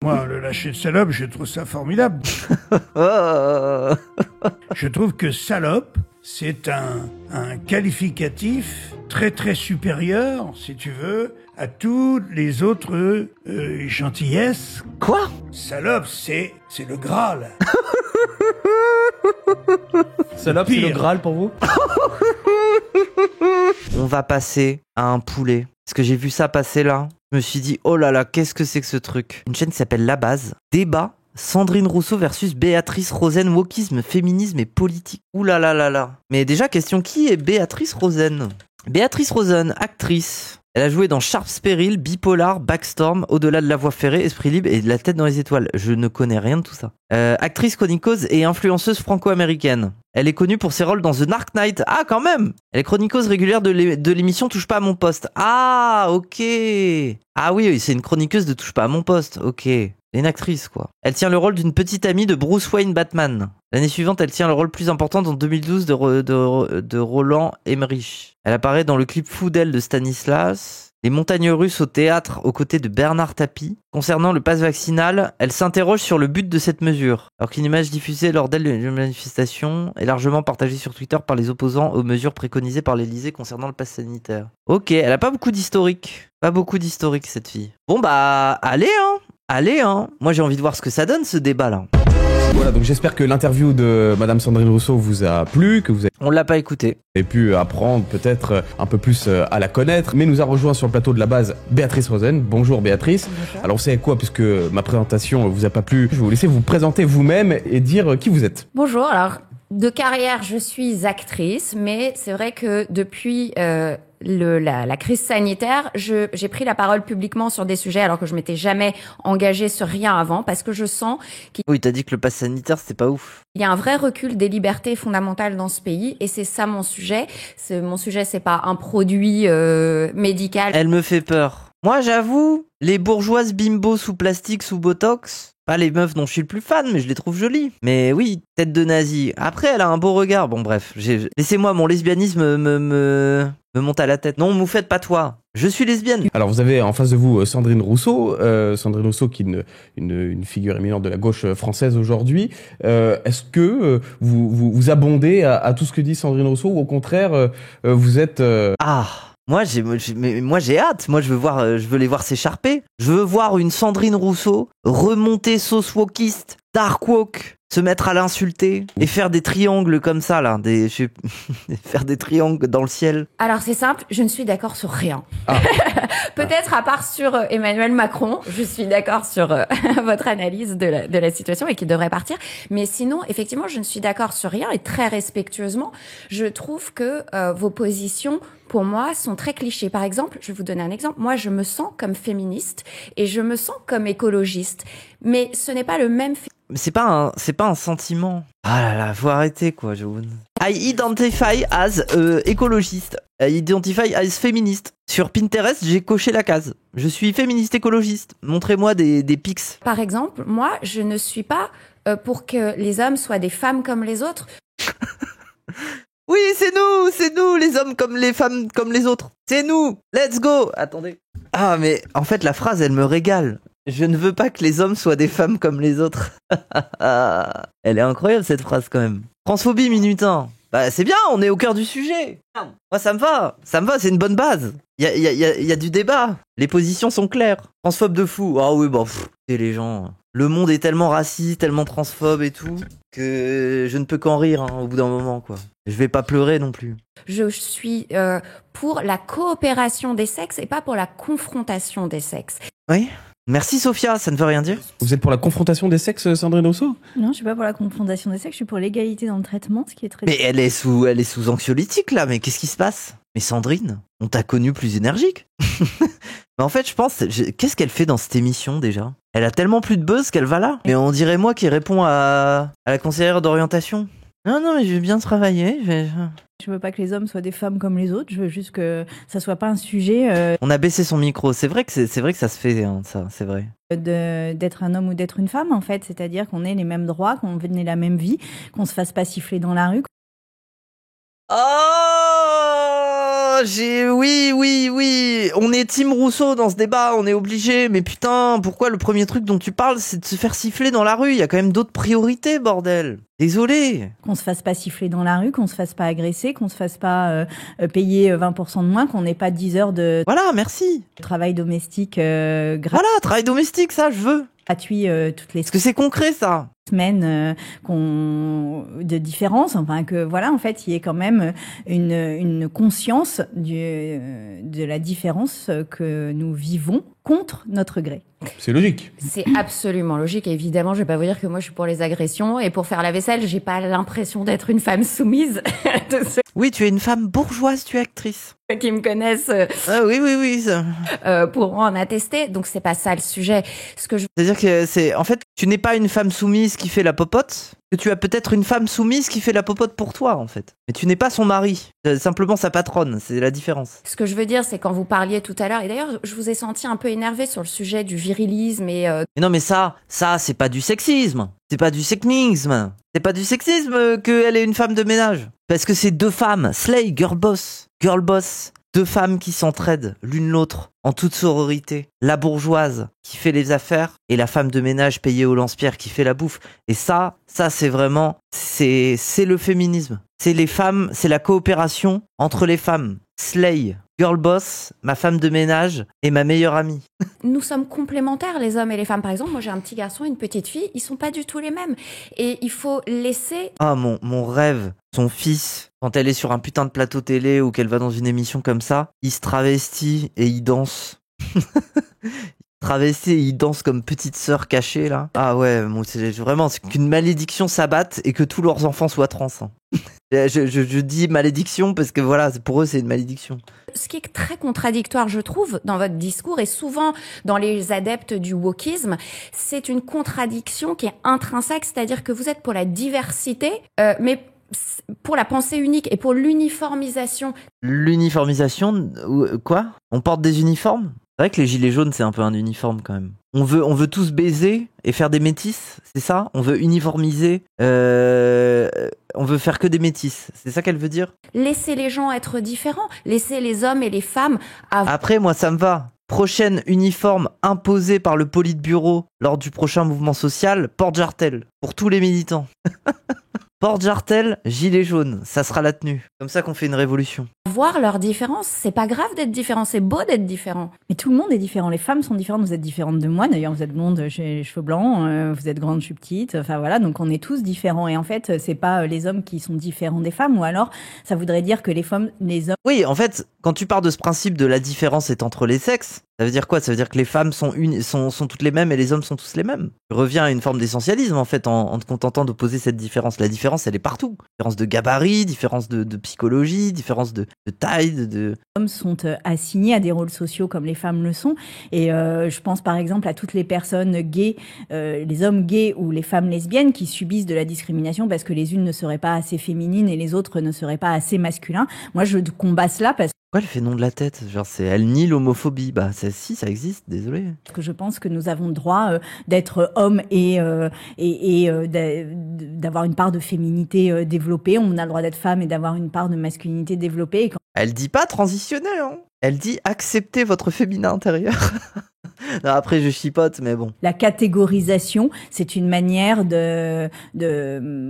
Moi, le lâcher de salope, je trouve ça formidable. Je trouve que salope, c'est un qualificatif très très supérieur, si tu veux, à toutes les autres gentillesses. Quoi? Salope, c'est le Graal. Salope, c'est le Graal pour vous? On va passer à un poulet. Parce que j'ai vu ça passer là. Je me suis dit, oh là là, qu'est-ce que c'est que ce truc? Une chaîne qui s'appelle La Base. Débat. Sandrine Rousseau versus Béatrice Rosen, wokisme, féminisme et politique. Ouh là là là là. Mais déjà, question, qui est Béatrice Rosen? Béatrice Rosen, actrice. Elle a joué dans Sharp's Peril, Bipolar, Backstorm, Au-delà de la voie ferrée, Esprit libre et de La tête dans les étoiles. Je ne connais rien de tout ça. Actrice chroniqueuse et influenceuse franco-américaine. Elle est connue pour ses rôles dans The Dark Knight. Ah, quand même! Elle est chroniqueuse régulière de l'émission Touche pas à mon poste. Ah, ok. Ah oui, c'est une chroniqueuse de Touche pas à mon poste. Ok. Une actrice, quoi. Elle tient le rôle d'une petite amie de Bruce Wayne Batman. L'année suivante, elle tient le rôle plus important en 2012 de Roland Emmerich. Elle apparaît dans le clip Fou d'elle de Stanislas. Les montagnes russes au théâtre aux côtés de Bernard Tapie. Concernant le pass vaccinal, elle s'interroge sur le but de cette mesure. Alors qu'une image diffusée lors d'elle d'une manifestation est largement partagée sur Twitter par les opposants aux mesures préconisées par l'Élysée concernant le pass sanitaire. Ok, elle a pas beaucoup d'historique. Pas beaucoup d'historique, cette fille. Bon bah, allez hein. Moi j'ai envie de voir ce que ça donne, ce débat-là. Voilà, donc j'espère que l'interview de Madame Sandrine Rousseau vous a plu, que vous On l'a pas écouté. avez pu apprendre peut-être un peu plus à la connaître. Mais nous a rejoint sur le plateau de La Base Béatrice Rosen. Bonjour Béatrice. Bonjour. Alors vous savez quoi, puisque ma présentation vous a pas plu, je vais vous laisser vous présenter vous-même et dire qui vous êtes. Bonjour, alors de carrière, je suis actrice, mais c'est vrai que depuis la crise sanitaire, j'ai pris la parole publiquement sur des sujets alors que je m'étais jamais engagée sur rien avant parce que je sens qu'il Oui, t'as dit que le pass sanitaire, c'était pas ouf. y a un vrai recul des libertés fondamentales dans ce pays et c'est ça mon sujet. Mon sujet, c'est pas un produit médical. Elle me fait peur. Moi, j'avoue, les bourgeoises bimbo sous plastique, sous botox, pas les meufs dont je suis le plus fan, mais je les trouve jolies. Mais oui, tête de nazi. Après, elle a un beau regard. Bon, bref, laissez-moi, mon lesbianisme me monte à la tête. Non, Moufette, pas toi. Je suis lesbienne. Alors vous avez en face de vous Sandrine Rousseau, qui est une figure éminente de la gauche française aujourd'hui. Est-ce que vous abondez à tout ce que dit Sandrine Rousseau ou au contraire vous êtes Ah, moi j'ai hâte. Moi je veux les voir s'écharper. Je veux voir une Sandrine Rousseau remonter sauce wokiste, dark woke, se mettre à l'insulter et faire des triangles comme ça là, faire des triangles dans le ciel. Alors c'est simple, je ne suis d'accord sur rien. Peut-être à part sur Emmanuel Macron, je suis d'accord sur votre analyse de la situation et qu'il devrait partir. Mais sinon, effectivement, je ne suis d'accord sur rien et très respectueusement, je trouve que vos positions, pour moi, sont très clichés. Par exemple, je vais vous donner un exemple. Moi, je me sens comme féministe et je me sens comme écologiste. Mais ce n'est pas le même... C'est pas un sentiment. Ah là là, faut arrêter quoi, Joan. I identify as écologiste. I identify as féministe. Sur Pinterest, j'ai coché la case. Je suis féministe écologiste. Montrez-moi des pics. Par exemple, moi, je ne suis pas pour que les hommes soient des femmes comme les autres. Oui, c'est nous, les hommes comme les femmes comme les autres. C'est nous, let's go. Attendez. Ah, mais en fait, la phrase, elle me régale. Je ne veux pas que les hommes soient des femmes comme les autres. Elle est incroyable, cette phrase, quand même. Transphobie, minutin. Bah, c'est bien, on est au cœur du sujet. Moi, ça me va, c'est une bonne base. Il y a du débat. Les positions sont claires. Transphobe de fou. Ah oui, bon, et les gens... Le monde est tellement raciste, tellement transphobe et tout, que je ne peux qu'en rire au bout d'un moment, quoi. Je vais pas pleurer non plus. Je suis pour la coopération des sexes et pas pour la confrontation des sexes. Oui. Merci Sophia, ça ne veut rien dire. Vous êtes pour la confrontation des sexes, Sandrine Rousseau? Non, je suis pas pour la confrontation des sexes, je suis pour l'égalité dans le traitement, ce qui est très... Mais elle est sous anxiolytique là, mais qu'est-ce qui se passe? Mais Sandrine, on t'a connue plus énergique. Mais en fait, je pense, qu'est-ce qu'elle fait dans cette émission déjà? Elle a tellement plus de buzz qu'elle va là. Mais on dirait moi qui réponds à la conseillère d'orientation. Non, mais je vais bien travailler. Je veux pas que les hommes soient des femmes comme les autres, je veux juste que ça soit pas un sujet... On a baissé son micro, c'est vrai que ça se fait, hein, ça, c'est vrai. D'être un homme ou d'être une femme, en fait. C'est-à-dire qu'on ait les mêmes droits, qu'on ait la même vie, qu'on se fasse pas siffler dans la rue. Oh, Oui. On est Team Rousseau dans ce débat, on est obligé. Mais putain, pourquoi le premier truc dont tu parles, c'est de se faire siffler dans la rue? Il y a quand même d'autres priorités, bordel. Désolé. Qu'on se fasse pas siffler dans la rue, qu'on se fasse pas agresser, qu'on se fasse pas payer 20% de moins, qu'on n'ait pas 10 heures de Voilà, merci. travail domestique Voilà, travail domestique, ça, je veux. gratuit toutes les Parce que c'est concret, ça. semaines de différence, enfin que voilà, en fait, il y ait quand même une conscience de la différence que nous vivons contre notre gré. C'est logique. C'est absolument logique. Évidemment, je vais pas vous dire que moi je suis pour les agressions et pour faire la vaisselle, j'ai pas l'impression d'être une femme soumise. De ceux Oui, tu es une femme bourgeoise, tu es actrice. qui me connaissent Ah oui. pourront en attester. Donc c'est pas ça le sujet. Ce que je C'est-à-dire que en fait, tu n'es pas une femme soumise qui fait la popote, que tu as peut-être une femme soumise qui fait la popote pour toi, en fait. Mais tu n'es pas son mari, simplement sa patronne, c'est la différence. Ce que je veux dire, c'est quand vous parliez tout à l'heure, et d'ailleurs, je vous ai senti un peu énervé sur le sujet du virilisme et Mais non, mais ça, c'est pas du sexisme. C'est pas du sexisme. C'est pas du sexisme qu'elle est une femme de ménage. Parce que c'est deux femmes, Slay, girl boss. Deux femmes qui s'entraident l'une l'autre en toute sororité. La bourgeoise qui fait les affaires et la femme de ménage payée au lance-pierre qui fait la bouffe. Et ça c'est vraiment, c'est le féminisme. C'est les femmes, c'est la coopération entre les femmes. Slay, girl boss, ma femme de ménage et ma meilleure amie. nous sommes complémentaires, les hommes et les femmes. Par exemple, moi j'ai un petit garçon et une petite fille, ils sont pas du tout les mêmes. Et il faut laisser... Ah, mon rêve, son fils, quand elle est sur un putain de plateau télé ou qu'elle va dans une émission comme ça, il se travestit et il danse. Travesti et il danse comme petite sœur cachée là. Ah ouais, moi c'est vraiment c'est qu'une malédiction s'abatte et que tous leurs enfants soient trans. Hein. Je dis malédiction parce que voilà, pour eux c'est une malédiction. Ce qui est très contradictoire, je trouve, dans votre discours et souvent dans les adeptes du wokisme, c'est une contradiction qui est intrinsèque, c'est-à-dire que vous êtes pour la diversité, mais pour la pensée unique et pour l'uniformisation. L'uniformisation, quoi? On porte des uniformes? C'est vrai que les gilets jaunes, c'est un peu un uniforme quand même. On veut tous baiser et faire des métis, c'est ça? On veut uniformiser, on veut faire que des métis, c'est ça qu'elle veut dire? Laissez les gens être différents, laissez les hommes et les femmes avoir... Après, moi, ça me va. Prochaine uniforme imposé par le Politburo lors du prochain mouvement social, porte-jartel, pour tous les militants. Porte-jartel, gilet jaune, ça sera la tenue. Comme ça qu'on fait une révolution. Voir leurs différences, c'est pas grave d'être différent, c'est beau d'être différent. Mais tout le monde est différent. Les femmes sont différentes. Vous êtes différentes de moi. D'ailleurs, vous êtes blonde, j'ai les cheveux blancs. Vous êtes grande, je suis petite. Enfin voilà, donc on est tous différents. Et en fait, c'est pas les hommes qui sont différents des femmes. Ou alors, ça voudrait dire que les hommes... Oui, en fait, quand tu pars de ce principe de la différence est entre les sexes, ça veut dire quoi? Ça veut dire que les femmes sont toutes les mêmes et les hommes sont tous les mêmes. Tu reviens à une forme d'essentialisme, en fait, en te contentant d'opposer cette différence. La différence, elle est partout. Différence de gabarit, différence de psychologie, différence de taille, Les hommes sont assignés à des rôles sociaux comme les femmes le sont. Et je pense par exemple à toutes les personnes gays, les hommes gays ou les femmes lesbiennes qui subissent de la discrimination parce que les unes ne seraient pas assez féminines et les autres ne seraient pas assez masculins. Moi, je combats cela parce Pourquoi elle fait non de la tête? Genre, elle nie l'homophobie. Bah, si, ça existe, désolé. que je pense que nous avons le droit d'être hommes et d'avoir une part de féminité développée. On a le droit d'être femme et d'avoir une part de masculinité développée. Et quand... Elle dit pas transitionner, hein. Elle dit accepter votre féminin intérieur. Non, après, je chipote, mais bon. La catégorisation, c'est une manière de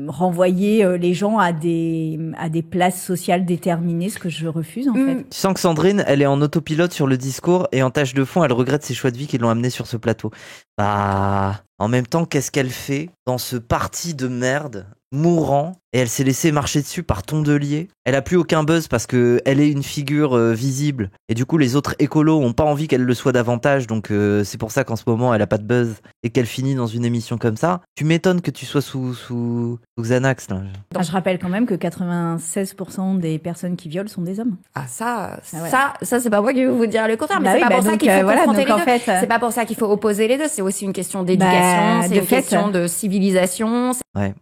renvoyer les gens à des places sociales déterminées, ce que je refuse en fait. Tu sens que Sandrine, elle est en autopilote sur le discours et en tâche de fond, elle regrette ses choix de vie qui l'ont amenée sur ce plateau. Bah, en même temps, qu'est-ce qu'elle fait dans ce parti de merde mourant et elle s'est laissée marcher dessus par Tondelier. Elle a plus aucun buzz parce que elle est une figure visible et du coup les autres écolos ont pas envie qu'elle le soit davantage, donc c'est pour ça qu'en ce moment elle a pas de buzz et qu'elle finit dans une émission comme ça. Tu m'étonnes que tu sois sous Xanax là. Je rappelle quand même que 96% des personnes qui violent sont des hommes. Ah ça ouais. ça c'est pas moi qui vais vous dire le contraire, mais Bah c'est oui, pas pour ça donc, qu'il faut confronter les en deux. fait, C'est pas pour ça qu'il faut opposer les deux, c'est aussi une question d'éducation, c'est une question de civilisation. Ouais.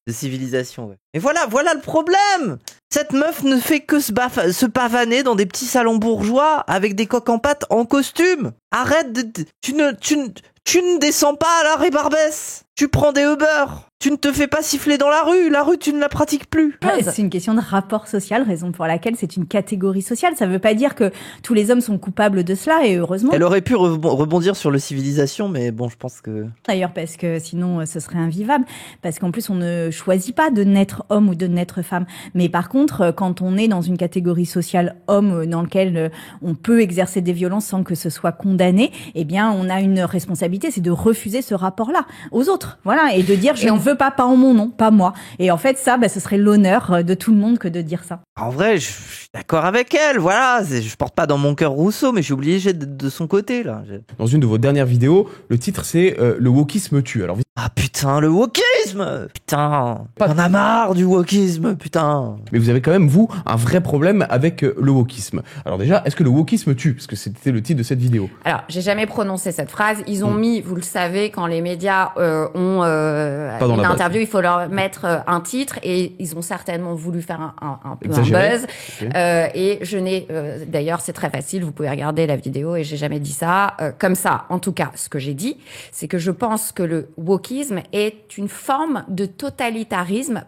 De civilisation, ouais. Mais voilà le problème. Cette meuf ne fait que se pavaner dans des petits salons bourgeois avec des coques en pâte en costume. Arrête tu ne descends pas à la rébarbesse. Tu prends des Uber. Tu ne te fais pas siffler dans la rue, tu ne la pratiques plus. C'est une question de rapport social, raison pour laquelle c'est une catégorie sociale. Ça veut pas dire que tous les hommes sont coupables de cela, et heureusement. Elle aurait pu rebondir sur le civilisation, mais bon, je pense que... D'ailleurs, parce que sinon, ce serait invivable. Parce qu'en plus, on ne choisit pas de naître homme ou de naître femme. Mais par contre, quand on est dans une catégorie sociale homme, dans laquelle on peut exercer des violences sans que ce soit condamné, eh bien, on a une responsabilité, c'est de refuser ce rapport-là aux autres. Voilà. Et de dire, je ne veux pas en mon nom, pas moi. Et en fait, ça, ce serait l'honneur de tout le monde que de dire ça. En vrai, je suis d'accord avec elle, voilà. Je porte pas dans mon cœur Rousseau, mais je suis obligé de son côté, là. Dans une de vos dernières vidéos, le titre c'est le wokisme tue. Alors, ah putain, le wokisme! Putain, on a marre du wokisme, putain. Mais vous avez quand même, vous, un vrai problème avec le wokisme. Alors déjà, est-ce que le wokisme tue? Parce que c'était le titre de cette vidéo. Alors, j'ai jamais prononcé cette phrase. Ils ont mis, vous le savez, quand les médias ont une interview, il faut leur mettre un titre, et ils ont certainement voulu faire un peu un buzz. Okay. Et je n'ai, d'ailleurs, c'est très facile, vous pouvez regarder la vidéo, et j'ai jamais dit ça comme ça. En tout cas, ce que j'ai dit, c'est que je pense que le wokisme est une forme de totalitarisme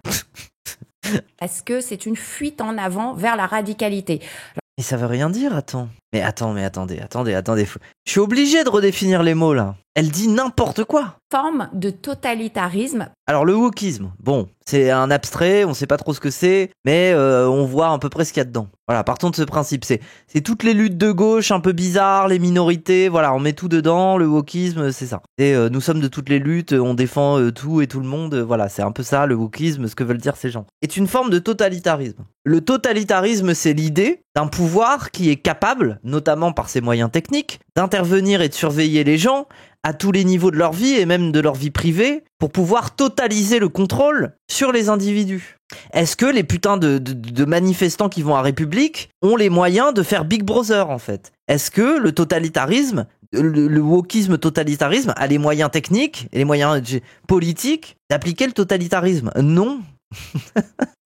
parce que c'est une fuite en avant vers la radicalité. Mais ça veut rien dire, attends. Mais attendez. Je suis obligé de redéfinir les mots, là. Elle dit n'importe quoi. Forme de totalitarisme. Alors, le wokisme, bon, c'est un abstrait, on sait pas trop ce que c'est, mais on voit à peu près ce qu'il y a dedans. Voilà, partons de ce principe. C'est toutes les luttes de gauche un peu bizarres, les minorités, voilà, on met tout dedans, le wokisme, c'est ça. Et nous sommes de toutes les luttes, on défend tout et tout le monde, voilà, c'est un peu ça, le wokisme, ce que veulent dire ces gens. C'est une forme de totalitarisme. Le totalitarisme, c'est l'idée d'un pouvoir qui est capable, notamment par ses moyens techniques, d'intervenir et de surveiller les gens à tous les niveaux de leur vie et même de leur vie privée pour pouvoir totaliser le contrôle sur les individus. Est-ce que les putains de manifestants qui vont à République ont les moyens de faire Big Brother, en fait? Est-ce que le totalitarisme, le wokisme totalitarisme a les moyens techniques et les moyens politiques d'appliquer le totalitarisme? Non.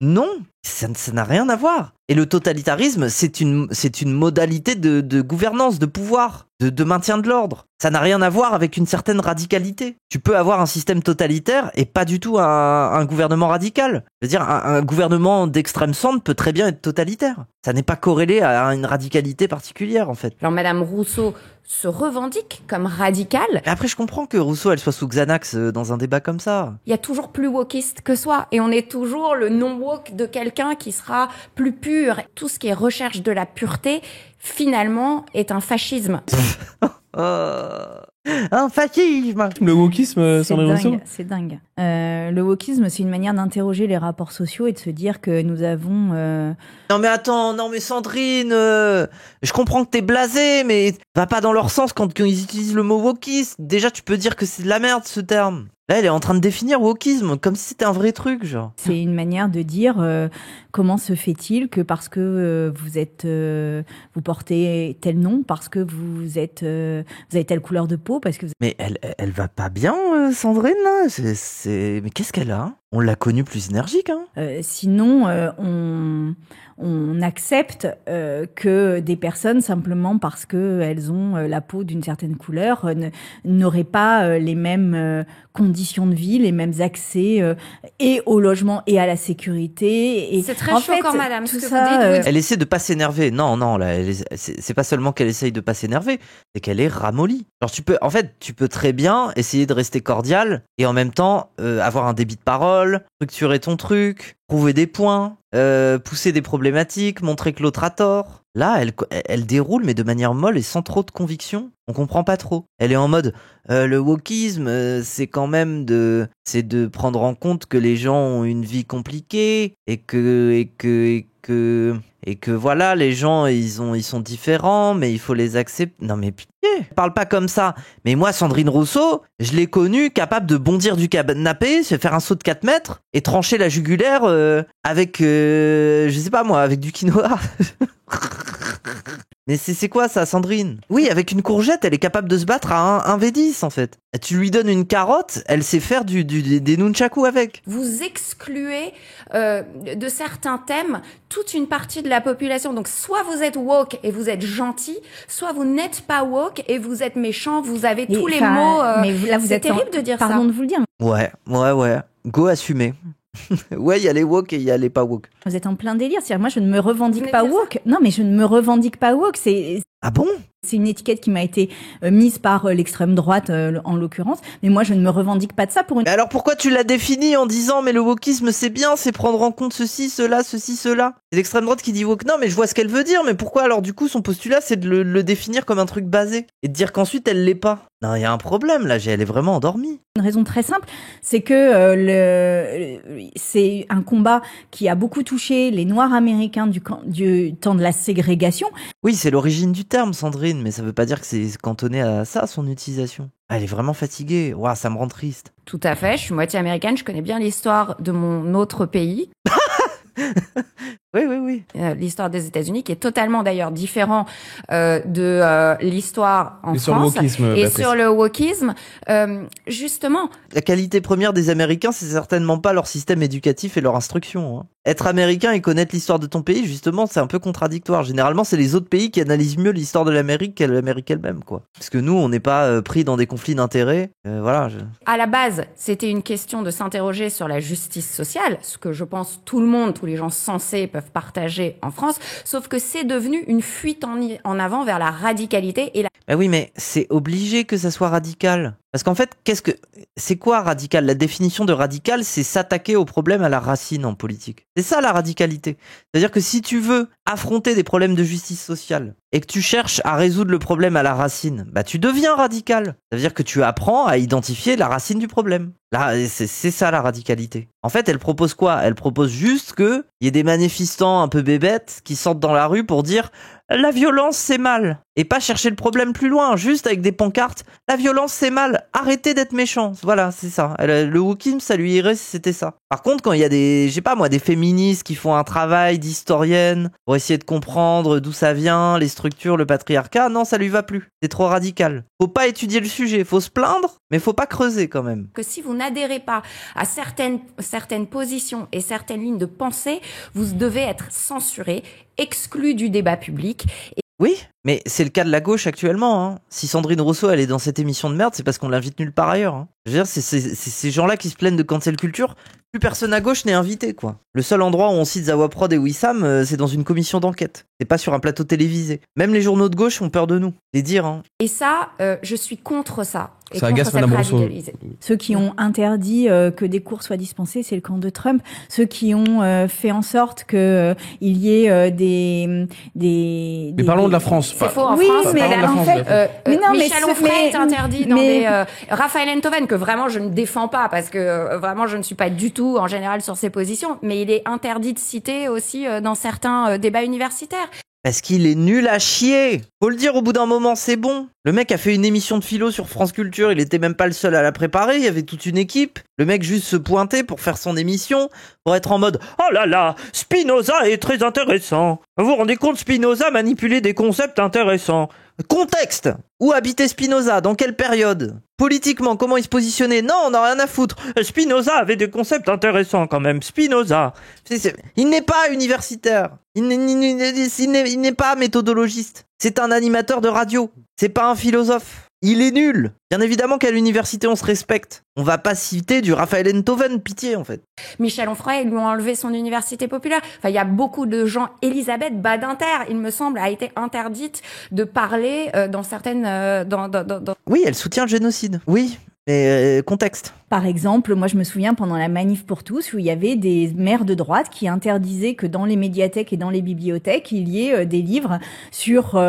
Non, ça n'a rien à voir. Et le totalitarisme, c'est une modalité de gouvernance, de pouvoir, de maintien de l'ordre. Ça n'a rien à voir avec une certaine radicalité. Tu peux avoir un système totalitaire et pas du tout un gouvernement radical. Je veux dire, un gouvernement d'extrême centre peut très bien être totalitaire. Ça n'est pas corrélé à une radicalité particulière, en fait. Alors, Madame Rousseau se revendique comme radicale. Et après, je comprends que Rousseau, elle soit sous Xanax dans un débat comme ça. Il y a toujours plus wokiste que soi. Et on est toujours le non-woke de quelqu'un qui sera plus pur. Tout ce qui est recherche de la pureté, finalement, est un fascisme. Un fascisme. Le wokisme, Sandrine Rousseau? C'est dingue. Le wokisme, c'est une manière d'interroger les rapports sociaux et de se dire que nous avons... Non mais attends, non mais Sandrine, je comprends que t'es blasée, mais va pas dans leur sens quand ils utilisent le mot wokisme. Déjà, tu peux dire que c'est de la merde, ce terme. Là, elle est en train de définir wokisme, comme si c'était un vrai truc, genre. C'est une manière de dire comment se fait-il que parce que vous portez tel nom, parce que vous avez telle couleur de peau, parce que... Mais elle va pas bien, Sandrine, là. Mais qu'est-ce qu'elle a? On l'a connue plus énergique, hein. Sinon, on accepte que des personnes, simplement parce qu'elles ont la peau d'une certaine couleur, n'auraient pas les mêmes conditions de vie, les mêmes accès et au logement et à la sécurité. Et c'est très choquant, madame, tout ce que ça, vous dites. Elle essaie de pas s'énerver. Non, là, c'est pas seulement qu'elle essaye de pas s'énerver, c'est qu'elle est ramollie. Alors tu peux très bien essayer de rester cordial et en même temps avoir un débit de parole, structurer ton truc, prouver des points, pousser des problématiques, montrer que l'autre a tort. Là, elle déroule, mais de manière molle et sans trop de conviction. On comprend pas trop. Elle est en mode, le wokisme, c'est quand même de prendre en compte que les gens ont une vie compliquée et que voilà, les gens, ils sont différents, mais il faut les accepter. Non mais pitié, parle pas comme ça. Mais moi, Sandrine Rousseau, je l'ai connue capable de bondir du canapé, se faire un saut de 4 mètres et trancher la jugulaire avec, je sais pas moi, avec du quinoa. Mais c'est quoi ça, Sandrine? Oui, avec une courgette, elle est capable de se battre à un V10 en fait. Tu lui donnes une carotte, elle sait faire des nunchaku avec. Vous excluez de certains thèmes toute une partie de la population. Donc soit vous êtes woke et vous êtes gentil, soit vous n'êtes pas woke et vous êtes méchant, vous avez tous les mots. Mais là, vous c'est êtes terrible de dire ça. Pardon de vous le dire. Ouais. Go assumer. Ouais, il y a les woke et il y a les pas woke. Vous êtes en plein délire. C'est-à-dire, moi, je ne me revendique Mais pas bien sûr. woke. Non, mais je ne me revendique pas woke. Ah bon? C'est une étiquette qui m'a été mise par l'extrême droite, en l'occurrence. Mais moi, je ne me revendique pas de ça pour une... Mais alors pourquoi tu l'as défini en disant mais le wokisme c'est bien, c'est prendre en compte ceci, cela, C'est l'extrême droite qui dit woke. Non mais je vois ce qu'elle veut dire, mais pourquoi alors du coup son postulat c'est de le définir comme un truc basé et de dire qu'ensuite elle l'est pas? Non, il y a un problème là, elle est vraiment endormie. Une raison très simple, c'est que c'est un combat qui a beaucoup touché les Noirs américains du temps de la ségrégation. Oui, c'est l'origine du terme, Sandrine, mais ça veut pas dire que c'est cantonné à ça, son utilisation. Elle est vraiment fatiguée. Ouah, ça me rend triste. Tout à fait, je suis moitié américaine, je connais bien l'histoire de mon autre pays. Oui. L'histoire des États-Unis, qui est totalement d'ailleurs différent de l'histoire en Et France. sur le wokisme, Et Patrice. sur le wokisme, justement, La qualité première des Américains, c'est certainement pas leur système éducatif et leur instruction. Hein. Être américain et connaître l'histoire de ton pays, justement, c'est un peu contradictoire. Généralement, c'est les autres pays qui analysent mieux l'histoire de l'Amérique qu'à l'Amérique elle-même, quoi. Parce que nous, on n'est pas pris dans des conflits d'intérêts. Voilà. à la base, c'était une question de s'interroger sur la justice sociale, ce que je pense tout le monde, tous les gens sensés peuvent partager en France, sauf que c'est devenu une fuite en avant vers la radicalité et la... Bah oui, mais c'est obligé que ça soit radical. Parce qu'en fait, c'est quoi radical? La définition de radical, c'est s'attaquer au problème à la racine en politique. C'est ça la radicalité. C'est-à-dire que si tu veux affronter des problèmes de justice sociale et que tu cherches à résoudre le problème à la racine, bah tu deviens radical. Ça veut dire que tu apprends à identifier la racine du problème. Là, c'est ça la radicalité. En fait, elle propose quoi? Elle propose juste qu'il y ait des manifestants un peu bébêtes qui sortent dans la rue pour dire la violence c'est mal. Et pas chercher le problème plus loin, juste avec des pancartes. La violence c'est mal, arrêtez d'être méchants. Voilà, c'est ça. Le wokisme, ça lui irait si c'était ça. Par contre, quand il y a des féministes qui font un travail d'historienne pour essayer de comprendre d'où ça vient, les structures, le patriarcat, non, ça lui va plus. C'est trop radical. Faut pas étudier le sujet, faut se plaindre, mais faut pas creuser quand même. que si vous n'adhérez pas à certaines positions et certaines lignes de pensée, vous devez être censuré, exclu du débat public. Oui, mais c'est le cas de la gauche actuellement. Hein. Si Sandrine Rousseau elle est dans cette émission de merde, c'est parce qu'on l'invite nulle part ailleurs. Hein. Je veux dire, c'est ces gens-là qui se plaignent de cancel culture. Plus personne à gauche n'est invité, quoi. Le seul endroit où on cite Zawa Prod et Wissam, c'est dans une commission d'enquête. C'est pas sur un plateau télévisé. Même les journaux de gauche ont peur de nous. Les dire, hein. Et ça, je suis contre ça. Et Ça contre agace cette Madame Rousseau. radicalisation. Ceux qui ont interdit que des cours soient dispensés, c'est le camp de Trump. Ceux qui ont fait en sorte que il y ait Mais parlons de la France. C'est faux en Oui, France. mais parlons de la en France, fait, Béatrice. mais non, mais Michel Onfray est interdit dans mais- des... Raphaël Enthoven, que vraiment je ne défends pas parce que vraiment je ne suis pas du tout en général sur ses positions, mais il est interdit de citer aussi dans certains débats universitaires. Parce qu'il est nul à chier. Faut le dire au bout d'un moment, c'est bon. Le mec a fait une émission de philo sur France Culture, il était même pas le seul à la préparer, il y avait toute une équipe. Le mec juste se pointait pour faire son émission, pour être en mode « Oh là là, Spinoza est très intéressant. Vous vous rendez compte, Spinoza manipulait des concepts intéressants. » Contexte. Où habitait Spinoza? Dans quelle période? Politiquement, comment il se positionnait? Non, on n'a rien à foutre. Spinoza avait des concepts intéressants quand même. Spinoza. Il n'est pas universitaire. Il n'est pas méthodologiste. C'est un animateur de radio. C'est pas un philosophe. Il est nul. Bien évidemment qu'à l'université, on se respecte. On va pas citer du Raphaël Enthoven, pitié en fait. Michel Onfray, ils lui ont enlevé son université populaire. Enfin, il y a beaucoup de gens. Elisabeth Badinter, il me semble, a été interdite de parler dans certaines... Oui, elle soutient le génocide. Oui, mais contexte. Par exemple, moi je me souviens pendant la manif pour tous où il y avait des maires de droite qui interdisaient que dans les médiathèques et dans les bibliothèques il y ait des livres sur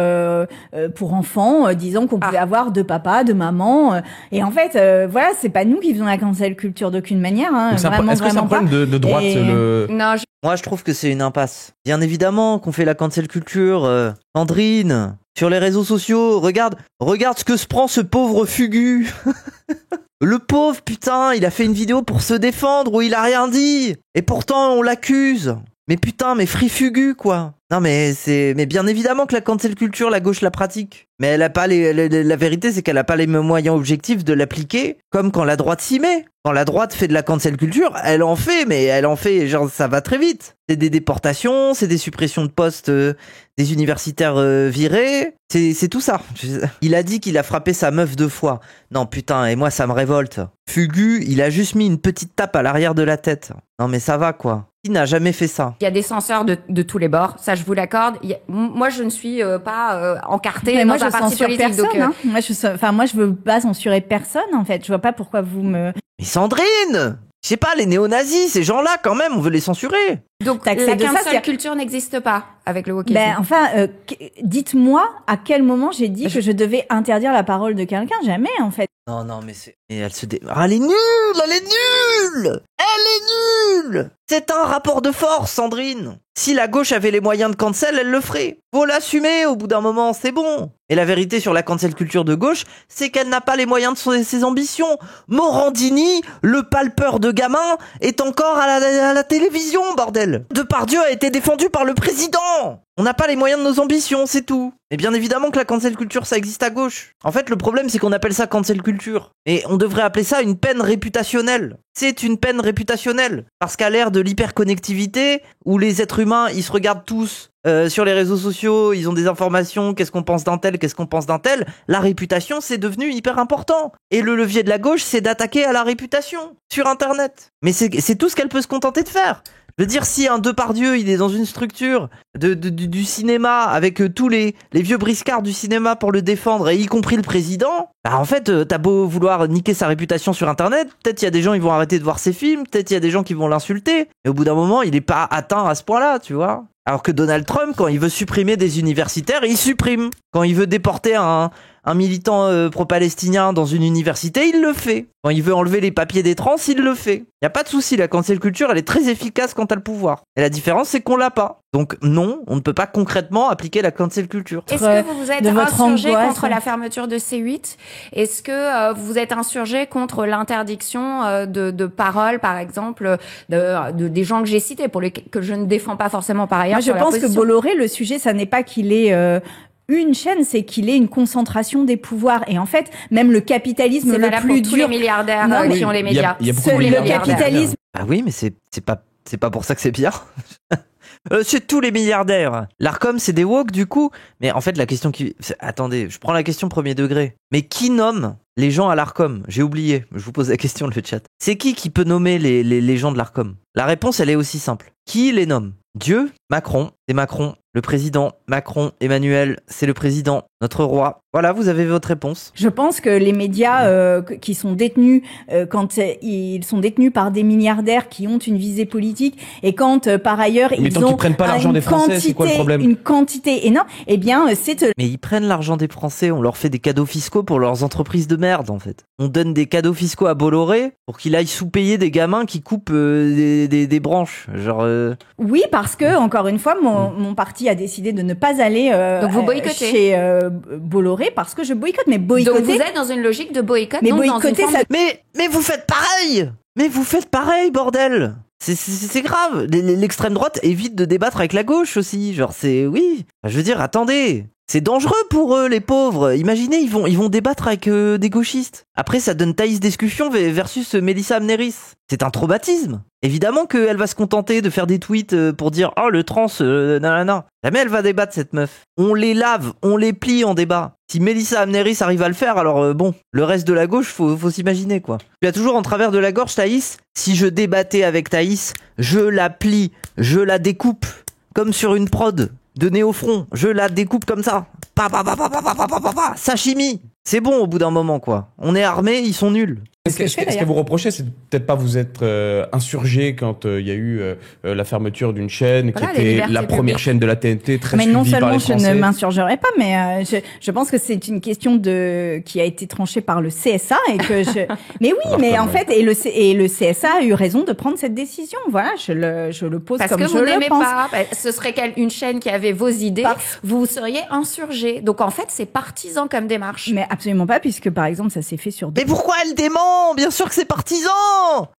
pour enfants disant qu'on pouvait avoir deux papas, deux mamans et en fait voilà, c'est pas nous qui faisons la cancel culture d'aucune manière hein, Donc, vraiment est-ce que c'est un vraiment pas. problème de droite Et- Non, Moi, je trouve que c'est une impasse. Bien évidemment qu'on fait la cancel culture. Sandrine, sur les réseaux sociaux, regarde ce que se prend ce pauvre Fugu. Le pauvre, putain, il a fait une vidéo pour se défendre où il a rien dit. Et pourtant, on l'accuse. Mais putain, mais Free Fugu, quoi. Non mais bien évidemment que la cancel culture, la gauche la pratique. Mais elle a pas la vérité, c'est qu'elle a pas les mêmes moyens objectifs de l'appliquer, comme quand la droite s'y met. Quand la droite fait de la cancel culture, elle en fait, genre, ça va très vite. C'est des déportations, c'est des suppressions de postes des universitaires virés, c'est tout ça. Il a dit qu'il a frappé sa meuf 2 fois. Non putain, et moi ça me révolte. Fugu, il a juste mis une petite tape à l'arrière de la tête. Non mais ça va quoi. Qui n'a jamais fait ça? Il y a des censeurs de tous les bords, ça je vous l'accorde. Moi je ne suis pas encartée Mais dans moi, un parti politique. Personne, Donc, hein. Moi, je veux pas censurer personne, en fait. Je vois pas pourquoi vous me... Mais Sandrine! Je sais pas, les néo-nazis, ces gens-là, quand même, on veut les censurer. Donc la cancel culture n'existe pas avec le wokisme. Ben, enfin, dites-moi à quel moment j'ai dit que je devais interdire la parole de quelqu'un. Jamais, en fait. Non, mais c'est... Et elle se elle est nulle! Elle est nulle! Elle est nulle! C'est un rapport de force, Sandrine! Si la gauche avait les moyens de cancel, elle le ferait. Faut l'assumer, au bout d'un moment, c'est bon. Et la vérité sur la cancel culture de gauche, c'est qu'elle n'a pas les moyens de ses ambitions. Morandini, le palpeur de gamins, est encore à la télévision, bordel. Depardieu a été défendu par le président. On n'a pas les moyens de nos ambitions, c'est tout. Et bien évidemment que la cancel culture, ça existe à gauche. En fait, le problème, c'est qu'on appelle ça cancel culture. Et on devrait appeler ça une peine réputationnelle. C'est une peine réputationnelle. Parce qu'à l'ère de l'hyperconnectivité, où les êtres humains, ils se regardent tous sur les réseaux sociaux, ils ont des informations, qu'est-ce qu'on pense d'un tel, qu'est-ce qu'on pense d'un tel, la réputation, c'est devenu hyper important. Et le levier de la gauche, c'est d'attaquer à la réputation sur Internet. Mais c'est tout ce qu'elle peut se contenter de faire. Je veux dire, si un Depardieu, il est dans une structure du cinéma avec tous les vieux briscards du cinéma pour le défendre, et y compris le président, bah en fait, t'as beau vouloir niquer sa réputation sur Internet, peut-être il y a des gens, ils vont arrêter de voir ses films, peut-être il y a des gens qui vont l'insulter, et au bout d'un moment, il est pas atteint à ce point-là, tu vois. Alors que Donald Trump, quand il veut supprimer des universitaires, il supprime. Quand il veut déporter un militant pro-palestinien dans une université, il le fait. Quand il veut enlever les papiers des trans, il le fait. Y a pas de souci, la cancel culture, elle est très efficace quand t'as le pouvoir. Et la différence, c'est qu'on l'a pas. Donc non, on ne peut pas concrètement appliquer la cancel culture. Est-ce que vous vous êtes insurgé contre la fermeture de C8 ? Est-ce que vous vous êtes insurgé contre l'interdiction de paroles, par exemple, des gens que j'ai cités, que je ne défends pas forcément par ailleurs? Moi, je pense que Bolloré, le sujet, ça n'est pas qu'il ait une chaîne, c'est qu'il ait une concentration des pouvoirs. Et en fait, même le capitalisme le plus dur... tous les milliardaires qui ont les médias. Il y a beaucoup de milliardaires. Le capitalisme... Ah oui, mais c'est pas pour ça que c'est bien. C'est tous les milliardaires. L'Arcom, c'est des woke, du coup. Mais en fait, la question attendez, je prends la question premier degré. Mais qui nomme les gens à l'Arcom? J'ai oublié. Je vous pose la question, le chat. C'est qui peut nommer les gens de l'Arcom? La réponse, elle est aussi simple. Qui les nomme? Dieu? Macron? C'est Macron. Le président, Macron, Emmanuel, c'est le président, notre roi. Voilà, vous avez votre réponse. Je pense que les médias qui sont détenus, quand ils sont détenus par des milliardaires qui ont une visée politique, et quand par ailleurs mais ils ont prennent pas l'argent des Français, c'est quoi le problème? Une quantité énorme, eh bien c'est... Mais ils prennent l'argent des Français, on leur fait des cadeaux fiscaux pour leurs entreprises de merde en fait. On donne des cadeaux fiscaux à Bolloré pour qu'il aille sous-payer des gamins qui coupent des branches. Genre. Oui, parce que encore une fois, mon parti a décidé de ne pas aller donc vous boycottez chez Bolloré parce que je boycotte. Mais boycotter. Donc vous êtes dans une logique de boycott. Mais donc boycotter, dans une Mais vous faites pareil. Mais vous faites pareil, bordel. C'est grave. L'extrême droite évite de débattre avec la gauche aussi. Genre oui. Je veux dire, attendez. C'est dangereux pour eux, les pauvres. Imaginez, ils vont débattre avec des gauchistes. Après, ça donne Thaïs Discussion versus Mélissa Amneris. C'est un traumatisme. Évidemment qu'elle va se contenter de faire des tweets pour dire « Oh, le trans, nanana ». Jamais elle va débattre, cette meuf. On les lave, on les plie en débat. Si Mélissa Amneris arrive à le faire, alors bon, le reste de la gauche, faut s'imaginer, quoi. Tu as toujours en travers de la gorge, Thaïs. Si je débattais avec Thaïs, je la plie, je la découpe, comme sur une prod de Néo-Front. Je la découpe comme ça. Sashimi. C'est bon au bout d'un moment, quoi. On est armés, ils sont nuls. Ce que vous reprochez, c'est peut-être pas vous être insurgé quand il y a eu la fermeture d'une chaîne qui était la première chaîne de la TNT, très suivie par les Français. Mais non seulement je ne m'insurgerai pas, mais je pense que c'est une question qui a été tranchée par le CSA et que mais oui, mais en fait, et le CSA a eu raison de prendre cette décision. Voilà, je le pose parce comme que je le pense. Pas. Ce serait une chaîne qui avait vos idées, vous seriez insurgé. Donc en fait, c'est partisan comme démarche. Mais Absolument pas, puisque par exemple, ça s'est fait sur... Mais pourquoi elle dément? Bien sûr que c'est partisan.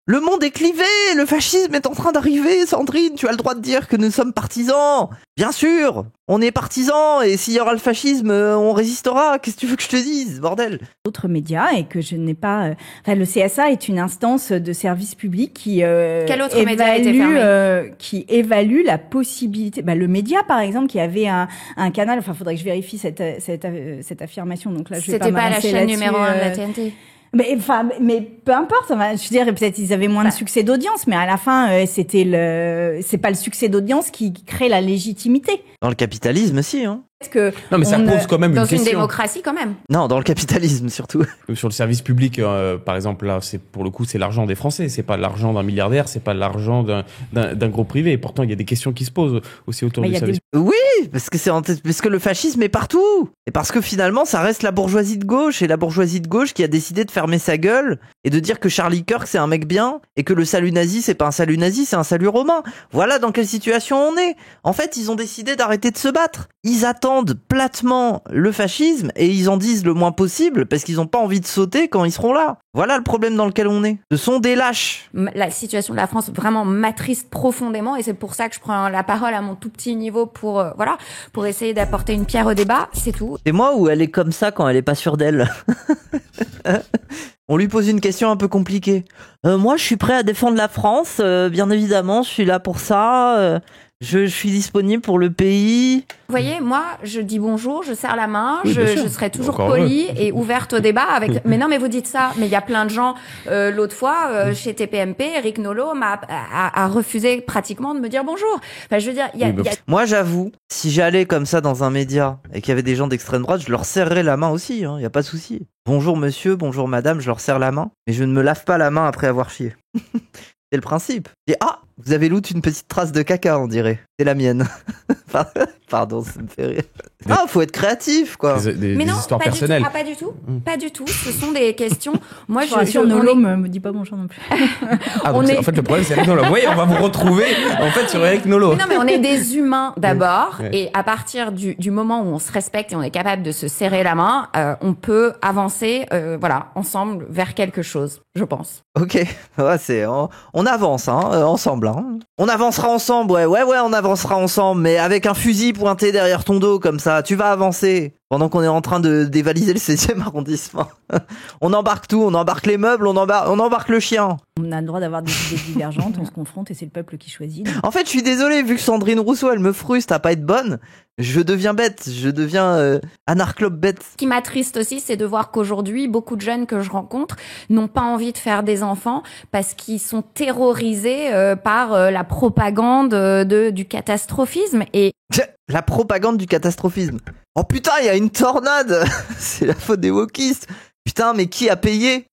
Le monde est clivé, le fascisme est en train d'arriver, Sandrine, tu as le droit de dire que nous sommes partisans. Bien sûr, on est partisans, et s'il y aura le fascisme, on résistera. Qu'est-ce que tu veux que je te dise, bordel? D'autres médias, et que je n'ai pas... Enfin, le CSA est une instance de service public qui Quel autre média a été fermé qui évalue la possibilité... le média, par exemple, qui avait un canal... Enfin, faudrait que je vérifie cette affirmation, donc là, je vais C'était pas la m'avancer chaîne là-dessus, numéro 1 de la TNT. Mais peu importe. Enfin, je veux dire, peut-être ils avaient moins de succès d'audience, mais à la fin, c'est pas le succès d'audience qui crée la légitimité. Dans le capitalisme, si, hein. Que Non, mais ça pose quand même une Dans question. une démocratie, quand même. Non, dans le capitalisme, surtout. Sur le service public, par exemple, là, pour le coup, c'est l'argent des Français. C'est pas l'argent d'un milliardaire, c'est pas l'argent d'un gros privé. Et pourtant, il y a des questions qui se posent aussi autour du service. Oui, parce que le fascisme est partout. Et parce que finalement, ça reste la bourgeoisie de gauche. Et la bourgeoisie de gauche qui a décidé de fermer sa gueule et de dire que Charlie Kirk, c'est un mec bien. Et que le salut nazi, c'est pas un salut nazi, c'est un salut romain. Voilà dans quelle situation on est. En fait, ils ont décidé d'arrêter de se battre. Ils attendent platement le fascisme et ils en disent le moins possible parce qu'ils ont pas envie de sauter quand ils seront là. Voilà le problème dans lequel on est. Ce sont des lâches. La situation de la France vraiment m'attriste profondément et c'est pour ça que je prends la parole à mon tout petit niveau pour essayer d'apporter une pierre au débat, c'est tout. Et moi, où elle est comme ça quand elle est pas sûre d'elle. On lui pose une question un peu compliquée. Moi, je suis prêt à défendre la France, bien évidemment, je suis là pour ça. Je suis disponible pour le pays. Vous voyez, moi, je dis bonjour, je serre la main, Oui, je serai toujours polie et ouverte au débat avec. Mais non, mais vous dites ça. Mais il y a plein de gens. L'autre fois, chez TPMP, Eric Nolot a refusé pratiquement de me dire bonjour. Enfin, je veux dire, il y a. Moi, j'avoue, si j'allais comme ça dans un média et qu'il y avait des gens d'extrême droite, je leur serrerais la main aussi. Il y a pas de souci. Bonjour monsieur, bonjour madame, je leur serre la main, mais je ne me lave pas la main après avoir chié. C'est le principe. Et vous avez loot une petite trace de caca, on dirait. C'est la mienne. Pardon, ça me fait rire. Faut être créatif, quoi. Des Mais non, histoires pas personnelles. Du tout. Pas du tout. Pas du tout. Ce sont des questions. Moi, sur Nolo, me dit pas bonjour non plus. En fait, le problème, c'est Eric Nolot. Oui, on va vous retrouver, en fait, sur Eric Nolot. Mais non, mais on est des humains d'abord. Et à partir du moment où on se respecte et on est capable de se serrer la main, on peut avancer, ensemble vers quelque chose, je pense. Ok. Ouais, on avance, ensemble, hein. On avancera ensemble, ouais, on avancera ensemble, mais avec un fusil pointé derrière ton dos, comme ça, tu vas avancer. Pendant qu'on est en train de dévaliser le 16e arrondissement. On embarque tout, on embarque les meubles, on embarque le chien. On a le droit d'avoir des idées divergentes, on se confronte et c'est le peuple qui choisit. Donc. En fait, je suis désolé, vu que Sandrine Rousseau, elle me frustre à pas être bonne, je deviens bête, je deviens anarchlope bête. Ce qui m'attriste aussi, c'est de voir qu'aujourd'hui, beaucoup de jeunes que je rencontre n'ont pas envie de faire des enfants parce qu'ils sont terrorisés par la propagande du catastrophisme. Et la propagande du catastrophisme. Oh putain, il y a une tornade. C'est la faute des wokistes. Putain, mais qui a payé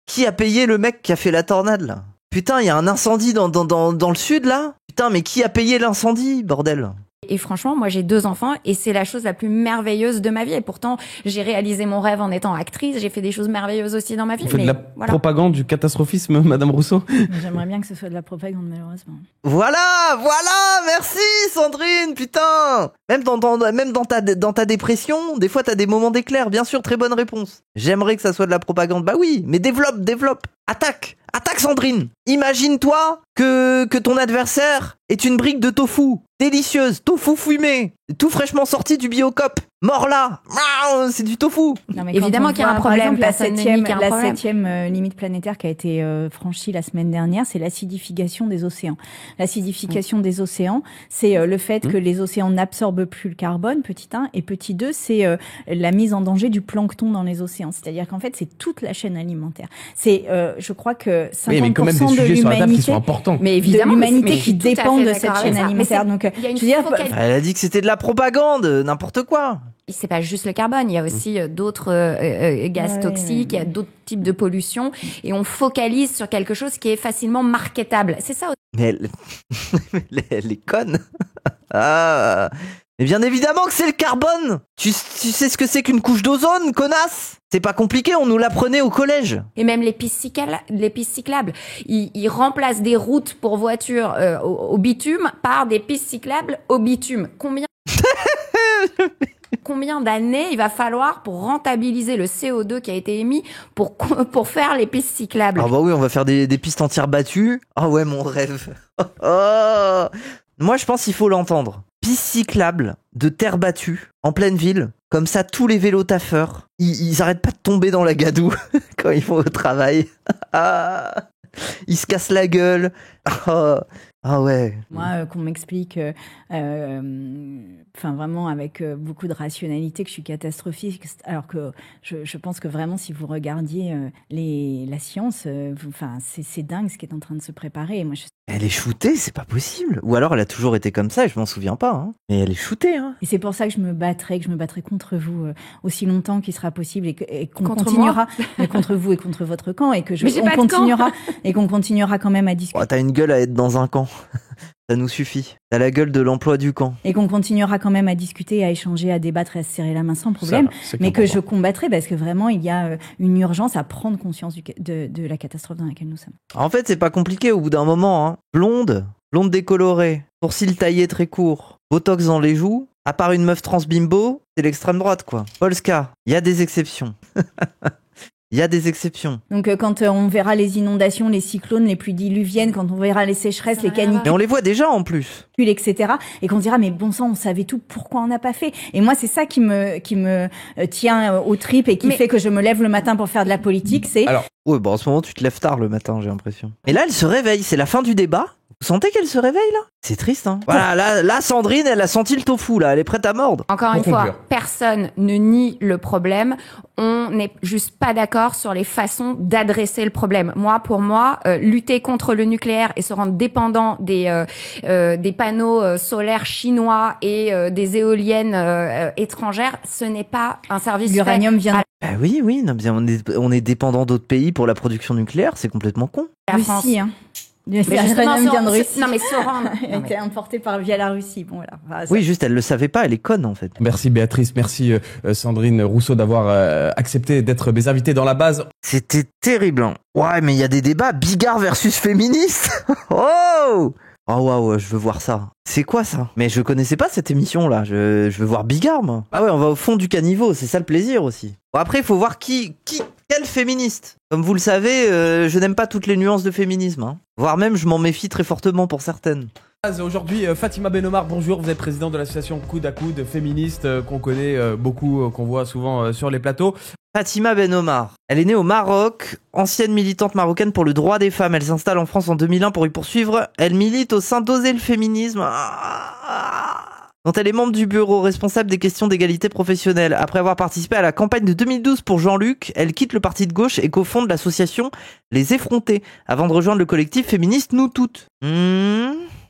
le mec qui a fait la tornade, là? Putain, il y a un incendie dans le sud, là? Putain, mais qui a payé l'incendie, bordel? Et franchement, moi, j'ai 2 enfants et c'est la chose la plus merveilleuse de ma vie. Et pourtant, j'ai réalisé mon rêve en étant actrice. J'ai fait des choses merveilleuses aussi dans ma vie. Vous faites de la propagande du catastrophisme, Madame Rousseau? J'aimerais bien que ce soit de la propagande, malheureusement. Voilà, merci Sandrine, putain. Même dans ta dépression, des fois t'as des moments d'éclair. Bien sûr, très bonne réponse. J'aimerais que ça soit de la propagande. Bah oui, mais développe. Attaque Sandrine. Imagine-toi que ton adversaire est une brique de tofu. Délicieuse, tofu fumé, tout fraîchement sorti du Biocop. Mort là, c'est du tofu. Non, mais évidemment qu'il y a un problème. La 7e limite planétaire qui a été franchie la semaine dernière, c'est l'acidification des océans. L'acidification des océans, c'est le fait que les océans n'absorbent plus le carbone, petit 1, et petit 2, c'est la mise en danger du plancton dans les océans. C'est-à-dire qu'en fait, c'est toute la chaîne alimentaire. C'est, je crois que 50% mais quand même des sujets sur la table qui sont importants. Mais évidemment, de l'humanité qui dépend de cette chaîne alimentaire. Donc, elle a dit que c'était de la propagande, n'importe quoi. C'est pas juste le carbone, il y a aussi d'autres gaz toxiques, il y a d'autres types de pollution, et on focalise sur quelque chose qui est facilement marketable. C'est ça. Mais elle est conne. Mais bien évidemment que c'est le carbone. Tu sais ce que c'est qu'une couche d'ozone, connasse? C'est pas compliqué, on nous l'apprenait au collège. Et même les pistes cyclables. Ils remplacent des routes pour voitures au bitume par des pistes cyclables au bitume. Combien Combien d'années il va falloir pour rentabiliser le CO2 qui a été émis pour faire les pistes cyclables? Ah bah oui, on va faire des pistes en tir battu. Ah ouais, mon rêve. Oh. Moi, je pense qu'il faut l'entendre. Piste cyclable de terre battue en pleine ville. Comme ça, tous les vélos taffeurs, ils arrêtent pas de tomber dans la gadoue quand ils vont au travail. Ils se cassent la gueule. Ah ouais. Moi, qu'on m'explique, vraiment avec beaucoup de rationalité, que je suis catastrophique, alors que je pense que vraiment, si vous regardiez la science, c'est dingue ce qui est en train de se préparer. Moi, Elle est shootée, c'est pas possible. Ou alors elle a toujours été comme ça et je m'en souviens pas. Hein. Mais elle est shootée. Hein. Et c'est pour ça que je me battrai contre vous aussi longtemps qu'il sera possible et qu'on Contre continuera, mais contre vous et contre votre camp et que qu'on continuera quand même à discuter. Oh, t'as une gueule à être dans un camp. Ça nous suffit. T'as la gueule de l'emploi du camp. Et qu'on continuera quand même à discuter, à échanger, à débattre et à se serrer la main sans problème. Mais que je combattrai parce que vraiment, il y a une urgence à prendre conscience de la catastrophe dans laquelle nous sommes. En fait, c'est pas compliqué au bout d'un moment. Hein. Blonde décolorée, sourcils taillés très courts, botox dans les joues, à part une meuf trans bimbo, c'est l'extrême droite, quoi. Polska, il y a des exceptions. Il y a des exceptions. Donc quand on verra les inondations, les cyclones, les pluies diluviennes, quand on verra les sécheresses, les canicules... Mais on les voit déjà en plus. Etc. Et qu'on dira, mais bon sang, on savait tout, pourquoi on n'a pas fait? Et moi, c'est ça qui me tient aux tripes et qui fait que je me lève le matin pour faire de la politique, c'est... Alors, ouais, en ce moment, tu te lèves tard le matin, j'ai l'impression. Et là, elle se réveille, c'est la fin du débat. Vous sentez qu'elle se réveille, là? C'est triste, hein. Voilà, là, Sandrine, elle a senti le tofu, là. Elle est prête à mordre. Encore une fois, personne ne nie le problème. On n'est juste pas d'accord sur les façons d'adresser le problème. Pour moi, lutter contre le nucléaire et se rendre dépendant des panneaux solaires chinois et des éoliennes étrangères, ce n'est pas un service fait. L'uranium vient... Bah oui, non, on est dépendant d'autres pays pour la production nucléaire, c'est complètement con. La France. Russie, hein. Mais justement, vient de Russie. Non, mais elle a été importée via la Russie. Bon, voilà. Enfin, oui, juste, elle le savait pas, elle est conne, en fait. Merci Béatrice, merci Sandrine Rousseau d'avoir accepté d'être mes invités dans la base. C'était terrible, hein. Ouais, mais il y a des débats Bigard versus féministe. Oh waouh, je veux voir ça. C'est quoi ça? Mais je connaissais pas cette émission là, je veux voir Bigard moi. Ah ouais, on va au fond du caniveau, c'est ça le plaisir aussi. Bon, après il faut voir quel féministe. Comme vous le savez, je n'aime pas toutes les nuances de féminisme, hein. Voire même je m'en méfie très fortement pour certaines. Aujourd'hui, Fatima Benomar, bonjour, vous êtes présidente de l'association Coude à Coude féministe qu'on connaît beaucoup, qu'on voit souvent sur les plateaux. Fatima Benomar, elle est née au Maroc, ancienne militante marocaine pour le droit des femmes. Elle s'installe en France en 2001 pour y poursuivre. Elle milite au sein d'Oser le féminisme, dont elle est membre du bureau responsable des questions d'égalité professionnelle. Après avoir participé à la campagne de 2012 pour Jean-Luc, elle quitte le parti de gauche et cofonde l'association Les Effrontés, avant de rejoindre le collectif féministe Nous Toutes.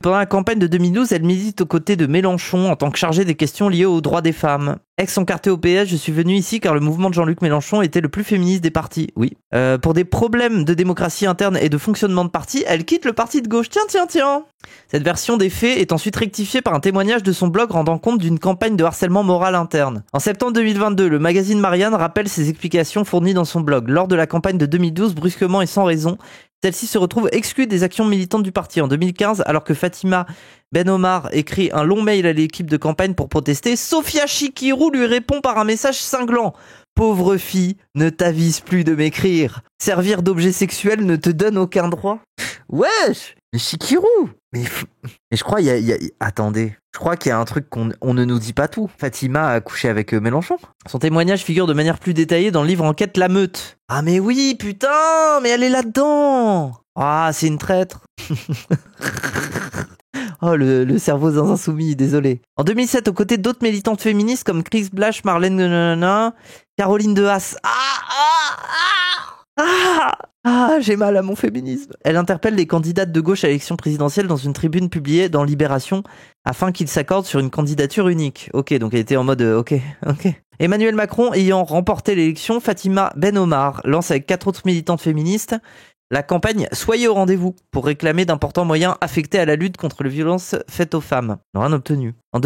Pendant la campagne de 2012, elle milite aux côtés de Mélenchon en tant que chargée des questions liées aux droits des femmes. Ex-encartée au PS, je suis venue ici car le mouvement de Jean-Luc Mélenchon était le plus féministe des partis. Oui. Pour des problèmes de démocratie interne et de fonctionnement de parti, elle quitte le parti de gauche. Tiens. Cette version des faits est ensuite rectifiée par un témoignage de son blog rendant compte d'une campagne de harcèlement moral interne. En septembre 2022, le magazine Marianne rappelle ses explications fournies dans son blog. Lors de la campagne de 2012, brusquement et sans raison, celle-ci se retrouve exclue des actions militantes du parti. En 2015, alors que Fatima Benomar écrit un long mail à l'équipe de campagne pour protester, Sofia Chikirou lui répond par un message cinglant. Pauvre fille, ne t'avise plus de m'écrire. Servir d'objet sexuel ne te donne aucun droit. Wesh, mais Chikirou. Mais je crois attendez, je crois qu'il y a un truc qu'on ne nous dit pas tout. Fatima a couché avec Mélenchon. Son témoignage figure de manière plus détaillée dans le livre Enquête La Meute. Ah mais oui, putain, mais elle est là-dedans. Ah, c'est une traître. Oh, le cerveau d'un insoumis, désolé. En 2007, aux côtés d'autres militantes féministes comme Chris Blash, Marlène Caroline Dehaas. J'ai mal à mon féminisme. Elle interpelle les candidates de gauche à l'élection présidentielle dans une tribune publiée dans Libération afin qu'ils s'accordent sur une candidature unique. Ok, donc elle était en mode ok. Emmanuel Macron ayant remporté l'élection, Fatima Benomar lance avec 4 autres militantes féministes la campagne Soyez au rendez-vous pour réclamer d'importants moyens affectés à la lutte contre les violences faites aux femmes. Rien obtenu. En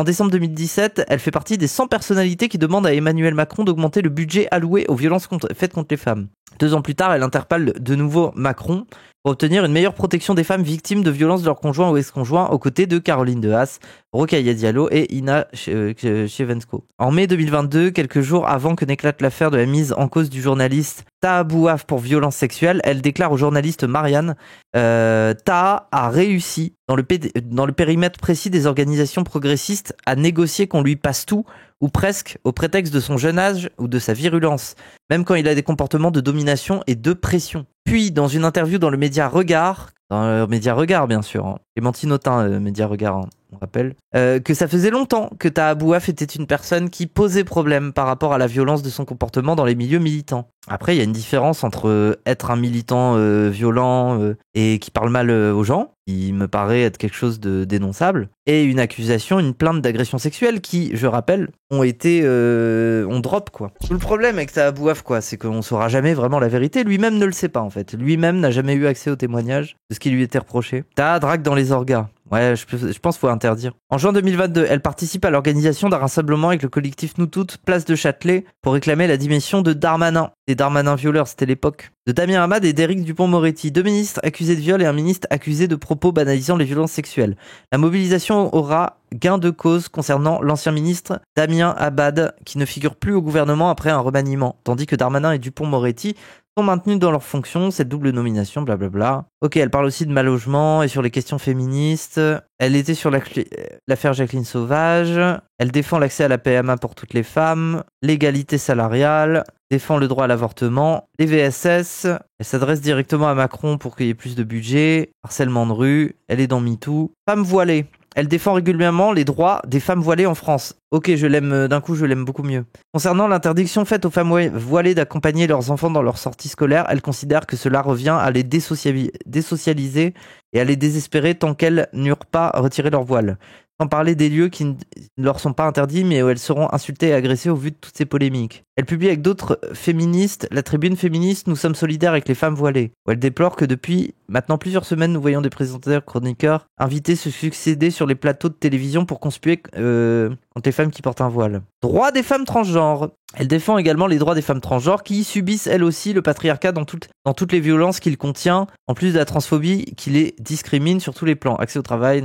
décembre 2017, elle fait partie des 100 personnalités qui demandent à Emmanuel Macron d'augmenter le budget alloué aux violences faites contre les femmes. 2 ans plus tard, elle interpelle de nouveau Macron pour obtenir une meilleure protection des femmes victimes de violences de leur conjoint ou ex-conjoint aux côtés de Caroline de Haas, Rokhaya Diallo et Ina Shevchenko. En mai 2022, quelques jours avant que n'éclate l'affaire de la mise en cause du journaliste Taha Bouaf pour violence sexuelle, elle déclare au journaliste Marianne Taha a réussi, dans le périmètre précis des organisations progressistes, à négocier qu'on lui passe tout, ou presque, au prétexte de son jeune âge ou de sa virulence, même quand il a des comportements de domination et de pression. Puis, dans une interview dans le média Regard, bien sûr, Clémentine Autain, média Regard, on rappelle, que ça faisait longtemps que Taha Bouaf était une personne qui posait problème par rapport à la violence de son comportement dans les milieux militants. Après, il y a une différence entre être un militant violent et qui parle mal aux gens, qui me paraît être quelque chose de dénonçable, et une accusation, une plainte d'agression sexuelle qui, je rappelle, on drop, quoi. Tout le problème avec Taha Bouaf, quoi, c'est qu'on saura jamais vraiment la vérité. Lui-même ne le sait pas, en fait. Lui-même n'a jamais eu accès aux témoignages de ce qui lui était reproché. Taha drague dans les orgas. Ouais, je pense qu'il faut interdire. En juin 2022, elle participe à l'organisation d'un rassemblement avec le collectif Nous Toutes, place de Châtelet, pour réclamer la démission de Darmanin. Des Darmanin violeurs, c'était l'époque. De Damien Abad et d'Éric Dupond-Moretti, 2 ministres accusés de viol et un ministre accusé de propos banalisant les violences sexuelles. La mobilisation aura gain de cause concernant l'ancien ministre Damien Abad, qui ne figure plus au gouvernement après un remaniement, tandis que Darmanin et Dupond-Moretti sont maintenus dans leurs fonctions, cette double nomination, blablabla. Ok, elle parle aussi de mal logement et sur les questions féministes. Elle était sur l'affaire Jacqueline Sauvage. Elle défend l'accès à la PMA pour toutes les femmes, l'égalité salariale, défend le droit à l'avortement, les VSS. Elle s'adresse directement à Macron pour qu'il y ait plus de budget, harcèlement de rue. Elle est dans MeToo. Femme voilée. Elle défend régulièrement les droits des femmes voilées en France. Ok, je l'aime beaucoup mieux. Concernant l'interdiction faite aux femmes voilées d'accompagner leurs enfants dans leur sortie scolaire, elle considère que cela revient à les désocialiser et à les désespérer tant qu'elles n'eurent pas retiré leur voile. Sans parler des lieux qui ne leur sont pas interdits, mais où elles seront insultées et agressées au vu de toutes ces polémiques. Elle publie avec d'autres féministes la tribune féministe Nous sommes solidaires avec les femmes voilées, où elle déplore que depuis maintenant plusieurs semaines, nous voyons des présentateurs chroniqueurs invités se succéder sur les plateaux de télévision pour conspuer contre les femmes qui portent un voile. Droit des femmes transgenres. Elle défend également les droits des femmes transgenres qui subissent elles aussi le patriarcat dans toutes les violences qu'il contient, en plus de la transphobie qui les discrimine sur tous les plans. Accès au travail,